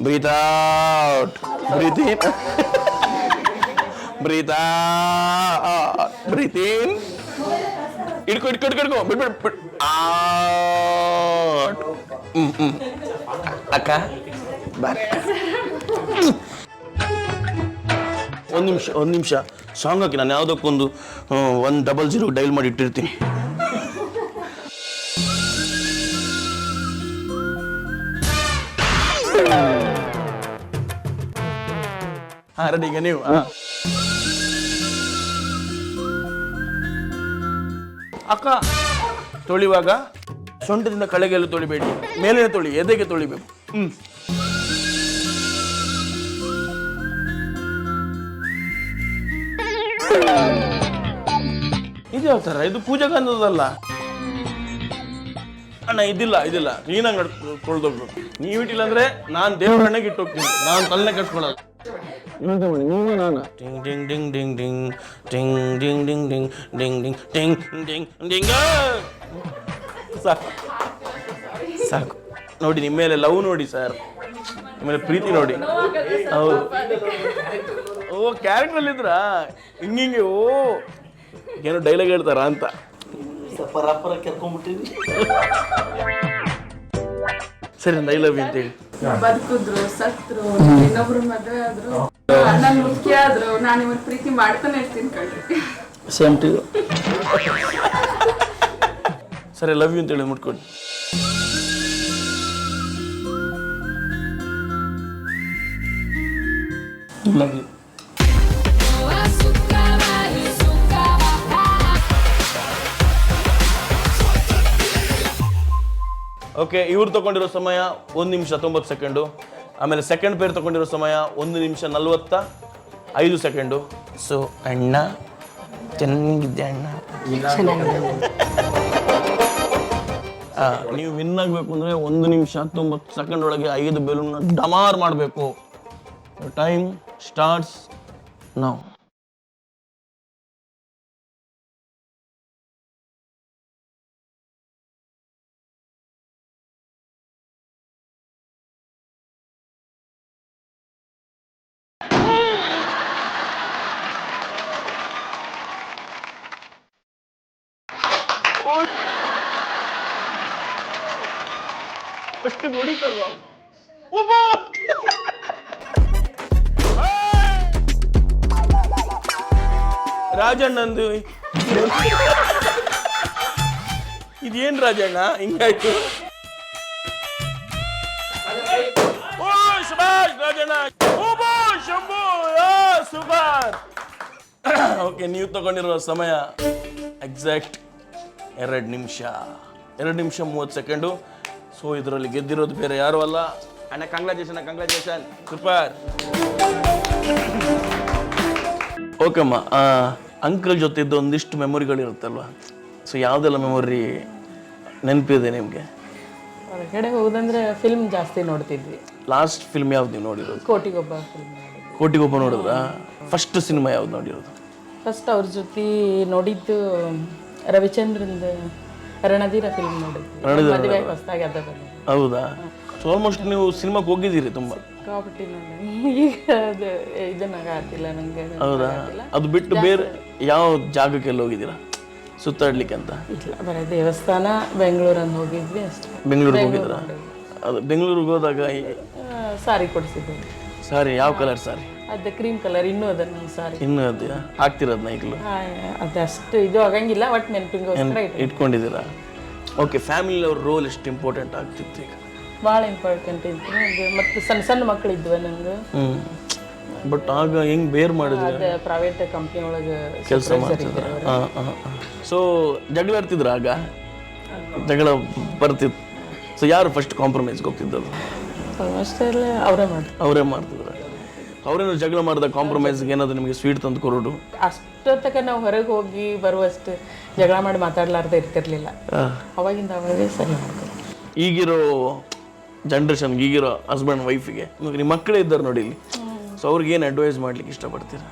ಬ್ರೀತ್ ಔಟ್, ಬ್ರೀತ್ ಇನ್ ಬ್ರೀತ್ ಔಟ್, ಬ್ರೀತ್ ಇನ್ ಇಡ್ಕೊ ಇಡ್ಕೊ ಇಡ್ಕೊ ಬಿಟ್ಬಿಟ್ಟು ಅಕ್ಕ ಬಾಯ್. ಒಂದು ನಿಮಿಷ ಸಾಂಗ್ ಹಾಕಿ, ನಾನು ಯಾವುದಕ್ಕೊಂದು 100 ಡೈಲ್ ಮಾಡಿ ಇಟ್ಟಿರ್ತೀನಿ. ರೆಡಿ ಈಗ ನೀವು. ಅಕ್ಕ ತೊಳಿವಾಗ ಸೊಂಟದಿಂದ ಕೆಳಗೆಲ್ಲ ತೊಳಿಬೇಡಿ, ಮೇಲಿನ ತೊಳಿ, ಎದೆಗೆ ತೊಳಿಬೇಕು. ಇದು ಯಾವ ಥರ? ಇದು ಪೂಜಾ ಗಂಧದಲ್ಲ ಅಣ್ಣ. ಇದಿಲ್ಲ ಕ್ಲೀನಾಗಿ ತೊಳ್ದೋಗ್ಬೇಕು. ನೀವಿಟ್ಟಿಲ್ಲ ಅಂದ್ರೆ ನಾನು ದೇವ್ರ ಹಣ್ಣಗೆ ಇಟ್ಟೋಗ್ತೀನಿ, ನಾನು ತಲೆನೇ ಕಟ್ಕೊಳ್ಳಲ್ಲ. ಟಿಂಗ್ ಟಿಂಗ್ ಟಿಂಗ್ ಟಿಂಗ್ ಟಿಂಗ್ ಟಿಂಗ್ ಟಿಂಗ್ ಟಿಂಗ್ ಟಿಂಗ್ ಟಿಂಗ್ ಟಿಂಗ್ ಟಿಂಗ್ ಟಿಂಗ್ ಟಿಂಗ್. ಸಾಕು ಸಾಕು ನೋಡಿ, ನಿಮ್ಮ ಮೇಲೆ ಲವ್ ನೋಡಿ ಸರ್, ಆಮೇಲೆ ಪ್ರೀತಿ ನೋಡಿ. ಹೌದು, ಓ ಕ್ಯಾರೆಕ್ಟ್ರಲ್ಲಿ ಇದ್ರಾ ಹಿಂಗಿಂಗೆ, ಓ ಏನೋ ಡೈಲಾಗ್ ಹೇಳ್ತಾರ ಅಂತ ಸ್ವಲ್ಪ ರಪ್ಪರ ಕೆರ್ಕೊಂಡ್ಬಿಟ್ಟಿದ್ವಿ. ಸರಿ, ಒಂದು ಐ ಲವ್ ಯು ಅಂತೇಳಿ. ಬದುಕಿದ್ರು ಸತ್ರು ಇನ್ನೊಬ್ರು ಮದುವೆ ಆದ್ರು ನನ್ ಮುಖ್ಯ ಆದ್ರು ನಾನು ಇವತ್ತು ಪ್ರೀತಿ ಮಾಡ್ತಾನೆ ಇರ್ತೀನಿ ಕಣ್ರಿ. Same to you. ಸರಿ, ಲವ್ ಯು ಅಂತೇಳಿ ಮುಟ್ಕೊಡಿ. Love you. ಓಕೆ, ಇವ್ರು ತಗೊಂಡಿರೋ ಸಮಯ 1 ನಿಮಿಷ 90 ಸೆಕೆಂಡು. ಆಮೇಲೆ ಸೆಕೆಂಡ್ ಪೇರ್ ತಗೊಂಡಿರೋ ಸಮಯ 1 ನಿಮಿಷ 45 ಸೆಕೆಂಡು. ಸೊ ಅಣ್ಣ ಚೆನ್ನಾಗಿದ್ದೆ ಅಣ್ಣ. ನೀವು ವಿನ್ ಆಗಬೇಕು ಅಂದರೆ 1 ನಿಮಿಷ 90 ಸೆಕೆಂಡ್ ಒಳಗೆ 5 ಬೆಲೂನ್ನ ಡಮಾರ್ ಮಾಡಬೇಕು. Time starts now. ಅಷ್ಟು ಹೊಡಿತಲ್ವಾ? ರಾಜಣ್ಣಂದು ಇದೇನ್ ರಾಜಣ್ಣ ಹಿಂಗಾಯ್ತು? ಓ ಶಬಾಷ್ ರಾಜಣ್ಣ, ಶಂಭು ಸೂಪರ್. ಓಕೆ, ನೀವು ತಗೊಂಡಿರೋ ಸಮಯ ಎಕ್ಸಾಕ್ಟ್ 2 ನಿಮಿಷ 30 ಸೆಕೆಂಡು. ಸೊ ಇದರಲ್ಲಿ ಗೆದ್ದಿರೋದು ಬೇರೆ ಯಾರು ಅಲ್ಲ ಅಣ್ಣ. Congratulation super. ಓಕೆಮ್ಮ, ಅಂಕಲ್ ಜೊತೆ ಇದ್ದ ಒಂದಿಷ್ಟು ಮೆಮೊರಿಗಳಿರುತ್ತಲ್ವ, ಸೊ ಯಾವುದೆಲ್ಲ ಮೆಮೊರಿ ನೆನಪಿದೆ ನಿಮಗೆ? ಹೊರಗಡೆ ಹೋದಂದ್ರೆ ಫಿಲ್ಮ್ ಜಾಸ್ತಿ ನೋಡ್ತಿದ್ವಿ. ಲಾಸ್ಟ್ ಫಿಲ್ಮ್ ಯಾವ್ದು ನೀವು ನೋಡಿರೋದು? ಕೋಟಿಗೊಬ್ಬ ಫಿಲ್ಮ್. ಕೋಟಿಗೊಬ್ಬ ನೋಡಿದ್ರಾ? ಫಸ್ಟ್ ಸಿನಿಮಾ ಯಾವ್ದು ನೋಡಿರೋದು? ಫಸ್ಟ್ ಅವ್ರ ಜೊತೆ ನೋಡಿದ್ದು ರವಿಚಂದ್ರಂದ ರಣಧೀರ ಫಿಲ್ಮ್ ನೋಡಿದ್ವಿ. ಮದುವೆ ಹೊಸದಾಗಿ ಅದ ಬಂದ. ಹೌದಾ? ಸೊ ಆಲ್ಮೋಸ್ಟ್ ನೀವು ಸಿನಿಮಾಗೆ ಹೋಗಿದ್ದೀರಿ ತುಂಬ. ಕಾಪಟ್ಟಿ ನೋಡಿ ಈಗ ಅದು ಇದನ್ನಾಗ ಆಗ್ತಿಲ್ಲ ನಂಗೆ. ಹೌದಾ? ಅದು ಬಿಟ್ಟು ಬೇರೆ ಯಾವ ಜಾಗಕ್ಕೆಲ್ಲ ಹೋಗಿದ್ದೀರಾ ಸುತ್ತಾಡ್ಲಿಕ್ಕೆ ಅಂತ? ಇಲ್ಲ, ಬರೀ ದೇವಸ್ಥಾನ ಬೆಂಗಳೂರನ್ನು ಹೋಗಿದ್ವಿ ಅಷ್ಟೇ. ಬೆಂಗಳೂರಿಗೆ ಹೋಗಿದ್ರಾ? ಅದು ಬೆಂಗಳೂರಿಗೆ ಹೋದಾಗ ಸಾರಿ ಕೊಡಿಸಿದ್ವಿ. ಸಾರಿ ಯಾವ ಕಲರ್ ಸಾರಿ? ಅದು ಕ್ರೀಮ್ ಕಲರ್. ಇನ್ನೂ ಅದನ್ನು ಸಾರಿ ಇನ್ನೂ ಅದು ಆಗ್ತಿರೋದನ್ನ ಈಗಲೂ ಅದಷ್ಟು ಇದು ಆಗಂಗಿಲ್ಲ, ಒಟ್ಟು ನೆನಪಿಗೋಸ್ಕರ ಇಟ್ಕೊಂಡಿದ್ದೀರಾ? ಓಕೆ, ಫ್ಯಾಮಿಲಿ ಅವ್ರ ರೋಲ್ ಎಷ್ಟು ಇಂಪಾರ್ಟೆಂಟ್ ಆಗ್ತಿತ್ತು ಈಗ? ಭಾಳ ಇಂಪಾರ್ಟೆಂಟ್ ಇತ್ತು. ಮತ್ತು ಸಣ್ಣ ಸಣ್ಣ ಮಕ್ಕಳು ಇದ್ವ ನಂಗೆ. ಬಟ್ ಆಗ ಹೆಂಗ್ ಬೇರ್ ಮಾಡಿದ್ರೆ? ಅದು ಪ್ರೈವೇಟ್ ಕಂಪ್ನಿ ಒಳಗೆ ಕೆಲಸ ಮಾಡ್ತಿದ್ರ? ಸೊ ಜಗಳ ಆಡ್ತಿದ್ರ ಆಗ? ಜಗಳ ಬರ್ತಿತ್ತು. ಸೊ ಯಾರು ಫಸ್ಟ್ ಕಾಂಪ್ರಮೈಸ್ಗೆ ಹೋಗ್ತಿದ್ದದ್ದು? ಅಷ್ಟೆಲ್ಲ ಅವರೇ ಮಾಡ್ತಾರೆ. ಅವರೇ ಮಾಡ್ತಿದ್ರು. ಅವರೇನು ಜಗಳ ಮಾಡಿದ ಕಾಂಪ್ರಮೈಸ್ಗೆ ಏನಾದ್ರು ನಿಮಗೆ ಸ್ವೀಟ್ ತಂದು ಕೊಡೋದು? ಅಷ್ಟೊತ್ತಕ್ಕೆ ನಾವು ಹೊರಗೆ ಹೋಗಿ ಬರುವಷ್ಟು ಜಗಳ ಮಾಡಿ ಮಾತಾಡ್ಲಾರ್ದೆ ಇರ್ತಿರ್ಲಿಲ್ಲ. ಅವಾಗಿಂದ ಅವಾಗೇ ಸರಿ ಮಾಡ್ತಾರೆ. ಈಗಿರೋ ಜನ್ರೇಷನ್ಗೆ, ಈಗಿರೋ ಹಸ್ಬೆಂಡ್ ವೈಫಿಗೆ ಇವಾಗ ನಿಮ್ಮ ಮಕ್ಕಳೇ ಇದ್ದಾರೆ ನೋಡಿ ಇಲ್ಲಿ, ಸೊ ಅವ್ರಿಗೆ ಏನು ಅಡ್ವೈಸ್ ಮಾಡ್ಲಿಕ್ಕೆ ಇಷ್ಟಪಡ್ತೀರಾ?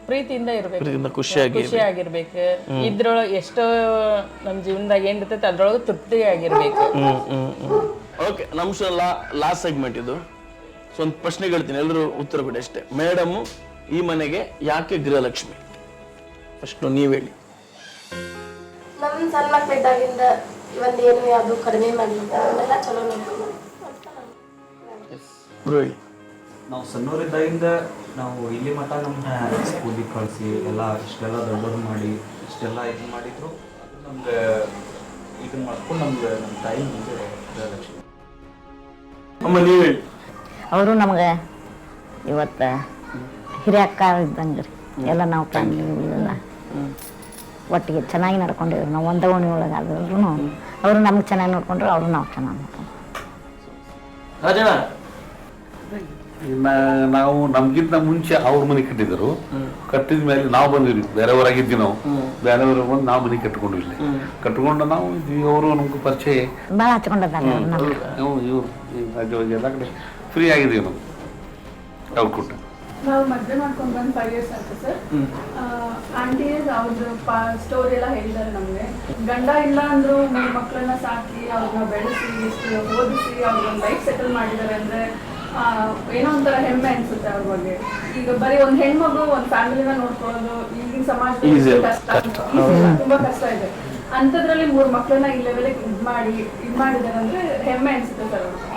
ಪ್ರೀತಿಯಿಂದ ಇರ್ಬೇಕು, ಪ್ರೀತಿಯಿಂದ ಖುಷಿಯಾಗಿರ್ಬೇಕು. ಇದ್ರೊಳಗೆ ಎಷ್ಟೋ ನಮ್ಮ ಜೀವನದಾಗ ಏನಿರ್ತೈತೆ ಅದ್ರೊಳಗೆ ತೃಪ್ತಿಯಾಗಿರ್ಬೇಕು. ಓಕೆ, ನಮ್ಮ ಲಾಸ್ಟ್ ಸೆಗ್ಮೆಂಟ್ ಇದು. ಸೊ ಒಂದು ಪ್ರಶ್ನೆ ಹೇಳ್ತೀನಿ, ಎಲ್ಲರೂ ಉತ್ತರ ಕೊಡಿ ಅಷ್ಟೇ. ಮೇಡಮ್ ಈ ಮನೆಗೆ ಯಾಕೆ ಗೃಹಲಕ್ಷ್ಮಿ? ಫಸ್ಟ್ ನೀವು ಹೇಳಿ. ನಮ್ಮ ಸಣ್ಣ ಮಕ್ಕಳಿದ್ದಾಗಿಂದ ಒಂದೇನು ಯಾವುದು ಕಡಿಮೆ ಮಾಡಲಿಲ್ಲ, ಅವನ್ನೆಲ್ಲ ಚಲೋ ನೋಡ್ಕೊಂಡು ಹೇಳಿ. ನಾವು ಸಣ್ಣವರಿದ್ದಾಗಿಂದ ನಾವು ಇಲ್ಲಿ ಮಟ್ಟ ನಮ್ಮ ಸ್ಕೂಲಿಗೆ ಕಳಿಸಿ ಎಲ್ಲ ಇಷ್ಟೆಲ್ಲ ದೊಡ್ಡವ್ರು ಮಾಡಿ ಇಷ್ಟೆಲ್ಲ ಇದು ಮಾಡಿದ್ರು, ಅದು ನಮ್ಗೆ ಇದನ್ನ ಮಾಡ್ಕೊಂಡು ನಮ್ಗೆ ನಮ್ಮ ತಾಯಿ ಮುಂದೆ ಗೃಹಲಕ್ಷ್ಮಿ. ಅಮ್ಮ ನೀವು ಹೇಳಿ. ಅವರು ನಮ್ಗೆ ಇವತ್ತು ಹಿರಿಯಕ್ಕ ಇದ್ದಂಗೆ ರೀ. ಎಲ್ಲ ನಾವು ಫ್ಯಾಮಿಲಿಗಳೆಲ್ಲ ಒಟ್ಟಿಗೆ ಚೆನ್ನಾಗಿ ನಡ್ಕೊಂಡಿದ್ರು. ನಾವು ಒಂದೇ ಓಣಿ ಒಳಗೆ ಆದ್ರೂ ಅವರು ನಮ್ಗೆ ಚೆನ್ನಾಗಿ ನೋಡ್ಕೊಂಡ್ರು, ಅವರು ನಾವು ಚೆನ್ನಾಗಿ ನೋಡ್ಕೊಂಡ್ರು. ರಾಜಣ್ಣ, ನಾವು ನಮ್ಗಿಂತ ಮುಂಚೆ ಅವ್ರ ಮನೆ ಕಟ್ಟಿದ್ರು. ಕಟ್ಟಿದ ಮೇಲೆ ನಾವು ಬಂದಿದ್ವಿ, ಬೇರೆಯವರಾಗಿದ್ವಿ. ನಾವು ಬೇರೆಯವರು ಬಂದು ನಾವು ಮನೆ ಕಟ್ಕೊಂಡು ಇಲ್ಲಿ ಕಟ್ಕೊಂಡು ನಾವು ಅವರು ನಮ್ಗೆ ಪರಿಚಯ ಭಾಳ ಹಚ್ಕೊಂಡದಲ್ಲ ಇವ್ರು ಎಲ್ಲ ಕಡೆ ಫ್ರೀ ಆಗಿದ್ದೀವಿ ನಾವು. ಅವ್ರು ಕೊಟ್ಟು ನಾವು ಮದುವೆ ಮಾಡ್ಕೊಂಡು ಬಂದು 5 years ಆಯ್ತು ಸರ್. ಆಂಟಿ ಅವ್ರದ್ದು ಸ್ಟೋರಿ ಎಲ್ಲ ಹೇಳಿದ್ದಾರೆ ನಮಗೆ. ಗಂಡ ಇಲ್ಲ ಅಂದ್ರು 3 ಮಕ್ಕಳನ್ನ ಸಾಕಿ ಅವ್ರನ್ನ ಬೆಳೆಸಿ ಎಷ್ಟು ಓದಿಸಿ ಅವ್ರನ್ನ ಲೈಫ್ ಸೆಟಲ್ ಮಾಡಿದ್ದಾರೆ ಅಂದ್ರೆ ಏನೋ ಒಂಥರ ಹೆಮ್ಮೆ ಅನ್ಸುತ್ತೆ ಅವ್ರ ಬಗ್ಗೆ. ಈಗ ಬರೀ ಒಂದು ಹೆಣ್ಮಗು ಒಂದು ಫ್ಯಾಮಿಲಿನ ನೋಡ್ಕೊಳ್ಳೋದು ಈಗಿನ ಸಮಾಜದಲ್ಲಿ ಕಷ್ಟ, ತುಂಬಾ ಕಷ್ಟ ಇದೆ. ಅಂಥದ್ರಲ್ಲಿ 3 ಮಕ್ಕಳನ್ನ ಈ ಲೆವೆಲ್ಗೆ ಇದು ಮಾಡಿದ್ದಾರೆ ಅಂದ್ರೆ ಹೆಮ್ಮೆ ಅನ್ಸುತ್ತೆ ಸರ್ ಅವ್ರಿಗೆ.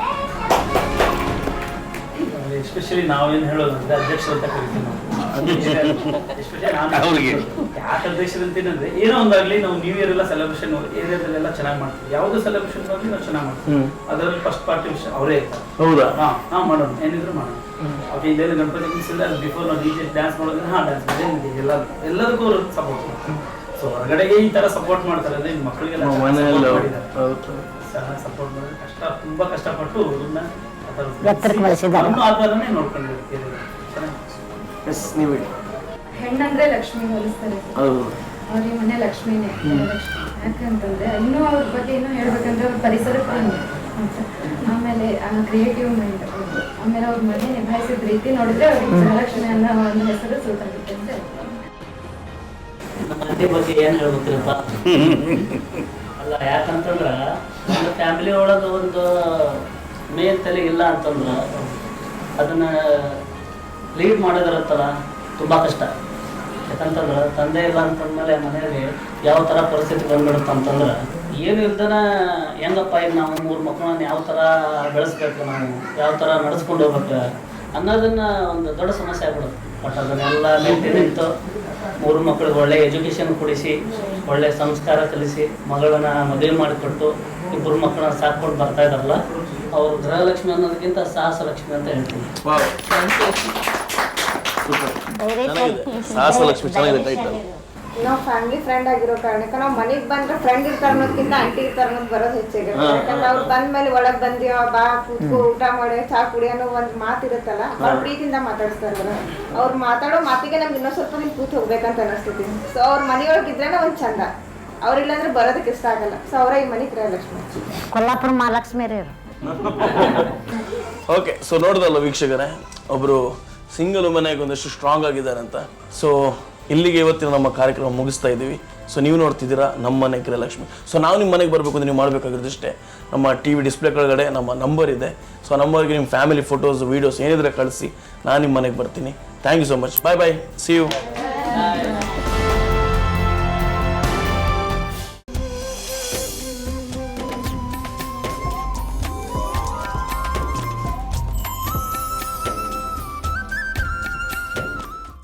ಎಸ್ಪೆಷಲಿ ನಾವೇನು ಹೇಳೋದಂದ್ರೆ ಅಧ್ಯಕ್ಷರು ಅಂತ ಕರಿತೀವಿ ನಾವು. ಎಸ್ಪೆಷಲಿ ಯಾಕೆ ಅಧ್ಯಕ್ಷರು ಅಂತೀನಂದ್ರೆ ಏನೋ ಒಂದಾಗ್ಲಿ ನಾವು ನ್ಯೂ ಇಯರ್ ಎಲ್ಲ ಸೆಲೆಬ್ರೇಷನ್ ಏರಿಯಾದಲ್ಲೆಲ್ಲ ಚೆನ್ನಾಗಿ ಮಾಡ್ತೀವಿ. ಯಾವುದೇ ಸೆಲೆಬ್ರೇಷನ್ ಆಗಲಿ ನಾವು ಚೆನ್ನಾಗಿ ಮಾಡ್ತೀವಿ. ಅದರಲ್ಲಿ ಫಸ್ಟ್ ಪಾರ್ಟಿ ವಿಷಯ ಅವರೇ ಇರ್ತಾರೆ. ಹೌದಾ? ನಾವು ಮಾಡೋಣ, ಏನಿದ್ರು ಮಾಡೋಣ. ಓಕೆ, ಇದೇನು ಗಣಪತಿ ಮಿಕ್ಸಿಲ್ಲ, ಅದು ಬಿಫೋರ್ ನಾವು DJ ಡ್ಯಾನ್ಸ್ ಮಾಡೋದ್ರೆ ಡ್ಯಾನ್ಸ್ ಮಾಡಿ ಎಲ್ಲದಕ್ಕೂ ಅವರು ಸಪೋರ್ಟ್ ಮಾಡ್ತಾರೆ. ಸೊ ಹೊರಗಡೆಗೆ ಈ ತರ ಸಪೋರ್ಟ್ ಮಾಡ್ತಾರೆ ಅಂದ್ರೆ ಮಕ್ಕಳಿಗೆಲ್ಲ ಚೆನ್ನಾಗಿ ಸಪೋರ್ಟ್ ಮಾಡಿದ್ರೆ ಕಷ್ಟ, ತುಂಬಾ ಕಷ್ಟಪಟ್ಟು ಅವ್ರನ್ನ ಹೆಣ್ಣಂದ್ರೆ ಲಕ್ಷ್ಮಿ ಹೋಲಿಸ್ತಾರೆ. ಅವ್ರಿಗೆ ಮನೆ ಲಕ್ಷ್ಮಿನೇ. ಯಾಕಂತಂದ್ರೆ ಇನ್ನೂ ಅವ್ರ ಬಗ್ಗೆ ಇನ್ನೂ ಹೇಳ್ಬೇಕಂದ್ರೆ ಅವ್ರ ಪರಿಸರ ಪ್ರೇಮಿ, ಆಮೇಲೆ ಕ್ರಿಯೇಟಿವ್ ಮೈಂಡ್, ಆಮೇಲೆ ಅವ್ರ ಮನೆ ನಿಭಾಯಿಸಿದ ರೀತಿ ನೋಡಿದ್ರೆ ಅವ್ರಿಗೆ ಗೃಹಲಕ್ಷ್ಮಿ ಅನ್ನೋ ಒಂದು ಹೆಸರು ಸೂಟಾಗುತ್ತೆ ಅಂತ. ನಮ್ಮ ಅತ್ತೆ ಬಗ್ಗೆ ಏನ್ ಹೇಳ್ಬೇಕ್ರಪ್ಪ? ಅಲ್ಲ, ಯಾಕಂತಂದ್ರ ಒಂದು ಫ್ಯಾಮಿಲಿ ಒಳಗೆ ಒಂದು ಮೇನ್ ತಲೆ ಇಲ್ಲ ಅಂತಂದ್ರೆ ಅದನ್ನ ಲೀಡ್ ಮಾಡೋದಿರತ್ತಲ್ಲ ತುಂಬ ಕಷ್ಟ. ಯಾಕಂತಂದ್ರೆ ತಂದೆ ಇಲ್ಲ ಅಂತಂದ್ಮೇಲೆ ಮನೆಯಲ್ಲಿ ಯಾವ ಥರ ಪರಿಸ್ಥಿತಿ ಬಂದ್ಬಿಡುತ್ತೆ ಅಂತಂದ್ರೆ ಏನು ಇಲ್ದನ ಹೆಂಗಪ್ಪ ಈಗ ನಾವು 3 ಮಕ್ಕಳನ್ನ ಯಾವ ಥರ ಬೆಳೆಸ್ಬೇಕು, ನಾವು ಯಾವ ಥರ ನಡೆಸ್ಕೊಂಡು ಹೋಗ್ಬೇಕು ಅನ್ನೋದನ್ನ ಒಂದು ದೊಡ್ಡ ಸಮಸ್ಯೆ ಆಗ್ಬಿಡುತ್ತೆ. ಬಟ್ ಅದನ್ನೆಲ್ಲ ನಿಂತು 3 ಮಕ್ಕಳಿಗೆ ಒಳ್ಳೆ ಎಜುಕೇಷನ್ ಕೊಡಿಸಿ, ಒಳ್ಳೆ ಸಂಸ್ಕಾರ ಕಲಿಸಿ, ಮಗಳನ್ನ ಮದುವೆ ಮಾಡಿಕೊಟ್ಟು 2 ಮಕ್ಕಳನ್ನ ಸಾಕೊಂಡು ಬರ್ತಾ ಇದ್ದಾರಲ್ಲ, ಅವರು ಗೃಹಲಕ್ಷ್ಮಿ ಅನ್ನೋದಕ್ಕಿಂತ ಸಾಹಸ ಲಕ್ಷ್ಮಿ ಅಂತ ಹೇಳ್ತೀನಿ. ಸಾಹಸ ಲಕ್ಷ್ಮಿ ಚೆನ್ನಾಗಿದೆ ಟೈಟಲ್. ನಾವು ಫ್ಯಾಮಿಲಿ ಫ್ರೆಂಡ್ ಆಗಿರೋ ಕಾರಣಕ್ಕೆ ನಾವು ಮನೆಗೆ ಬಂದ್ರೆ ಫ್ರೆಂಡ್ ಇರ್ತಾರ ಅನ್ನೋದಕ್ಕಿಂತ ಆಂಟಿ ಇರ್ತಾರ ಅನ್ನೋದು ಬರೋದು ಹೆಚ್ಚಿಗೆ. ಯಾಕಂದ್ರೆ ಅವ್ರು ಬಂದ್ಮೇಲೆ ಒಳಗ್ ಬಂದಿ ಬಾ ಕೂತ್ಕೋ ಊಟ ಮಾಡಿ ಚಾ ಕುಡಿ ಅನ್ನೋ ಒಂದು ಮಾತಿರುತ್ತಲ್ಲ, ಅವ್ರ ಪ್ರೀತಿಯಿಂದ ಮಾತಾಡಿಸ್ತಾರಲ್ಲ. ಅವ್ರು ಮಾತಾಡೋ ಮಾತಿಗೆ ನಮ್ಗೆ ಇನ್ನೂ ಸ್ವಲ್ಪ ನಿಮ್ಗೆ ಕೂತ್ ಹೋಗ್ಬೇಕಂತ ಅನಿಸ್ತೈತಿ. ಸೊ ಅವ್ರ ಮನೆಯೊಳಗೆ ಇದ್ರೇನೆ ಒಂದು ಚಂದ, ಅವ್ರಿಲ್ಲಾಂದ್ರೆ ಬರೋದಕ್ಕೆ ಇಷ್ಟ ಆಗಲ್ಲ. ಸೊ ಅವರ ಈ ಮನೆ ಗೃಹಲಕ್ಷ್ಮಿ. ಕೊಲ್ಲಾಪುರ ಮಹಾಲಕ್ಷ್ಮಿ ರೀ. ಓಕೆ, ಸೊ ನೋಡ್ದಲ್ಲ ವೀಕ್ಷಕರೇ, ಒಬ್ರು ಸಿಂಗಲ್ ವುಮೆನ್ ಒಂದಷ್ಟು ಸ್ಟ್ರಾಂಗ್ ಆಗಿದ್ದಾರೆ ಅಂತ. ಸೊ ಇಲ್ಲಿಗೆ ಇವತ್ತಿನ ನಮ್ಮ ಕಾರ್ಯಕ್ರಮ ಮುಗಿಸ್ತಾ ಇದ್ದೀವಿ. ಸೊ ನೀವು ನೋಡ್ತಿದ್ದೀರಾ ನಮ್ಮ ಮನೆ ಗೃಹಲಕ್ಷ್ಮಿ. ಸೊ ನಾವು ನಿಮ್ಮ ಮನೆಗೆ ಬರಬೇಕು ಅಂದರೆ ನೀವು ಮಾಡಬೇಕಾಗಿರೋದಷ್ಟೇ, ನಮ್ಮ TV ಡಿಸ್ಪ್ಲೇ ಕೆಳಗಡೆ ನಮ್ಮ ನಂಬರ್ ಇದೆ. ಸೊ ಆ ನಂಬರ್ಗೆ ನಿಮ್ಮ ಫ್ಯಾಮಿಲಿ ಫೋಟೋಸ್ ವೀಡಿಯೋಸ್ ಏನಿದ್ರೆ ಕಳಿಸಿ, ನಾನು ನಿಮ್ಮ ಮನೆಗೆ ಬರ್ತೀನಿ. Thank you so much. Bye bye, see you.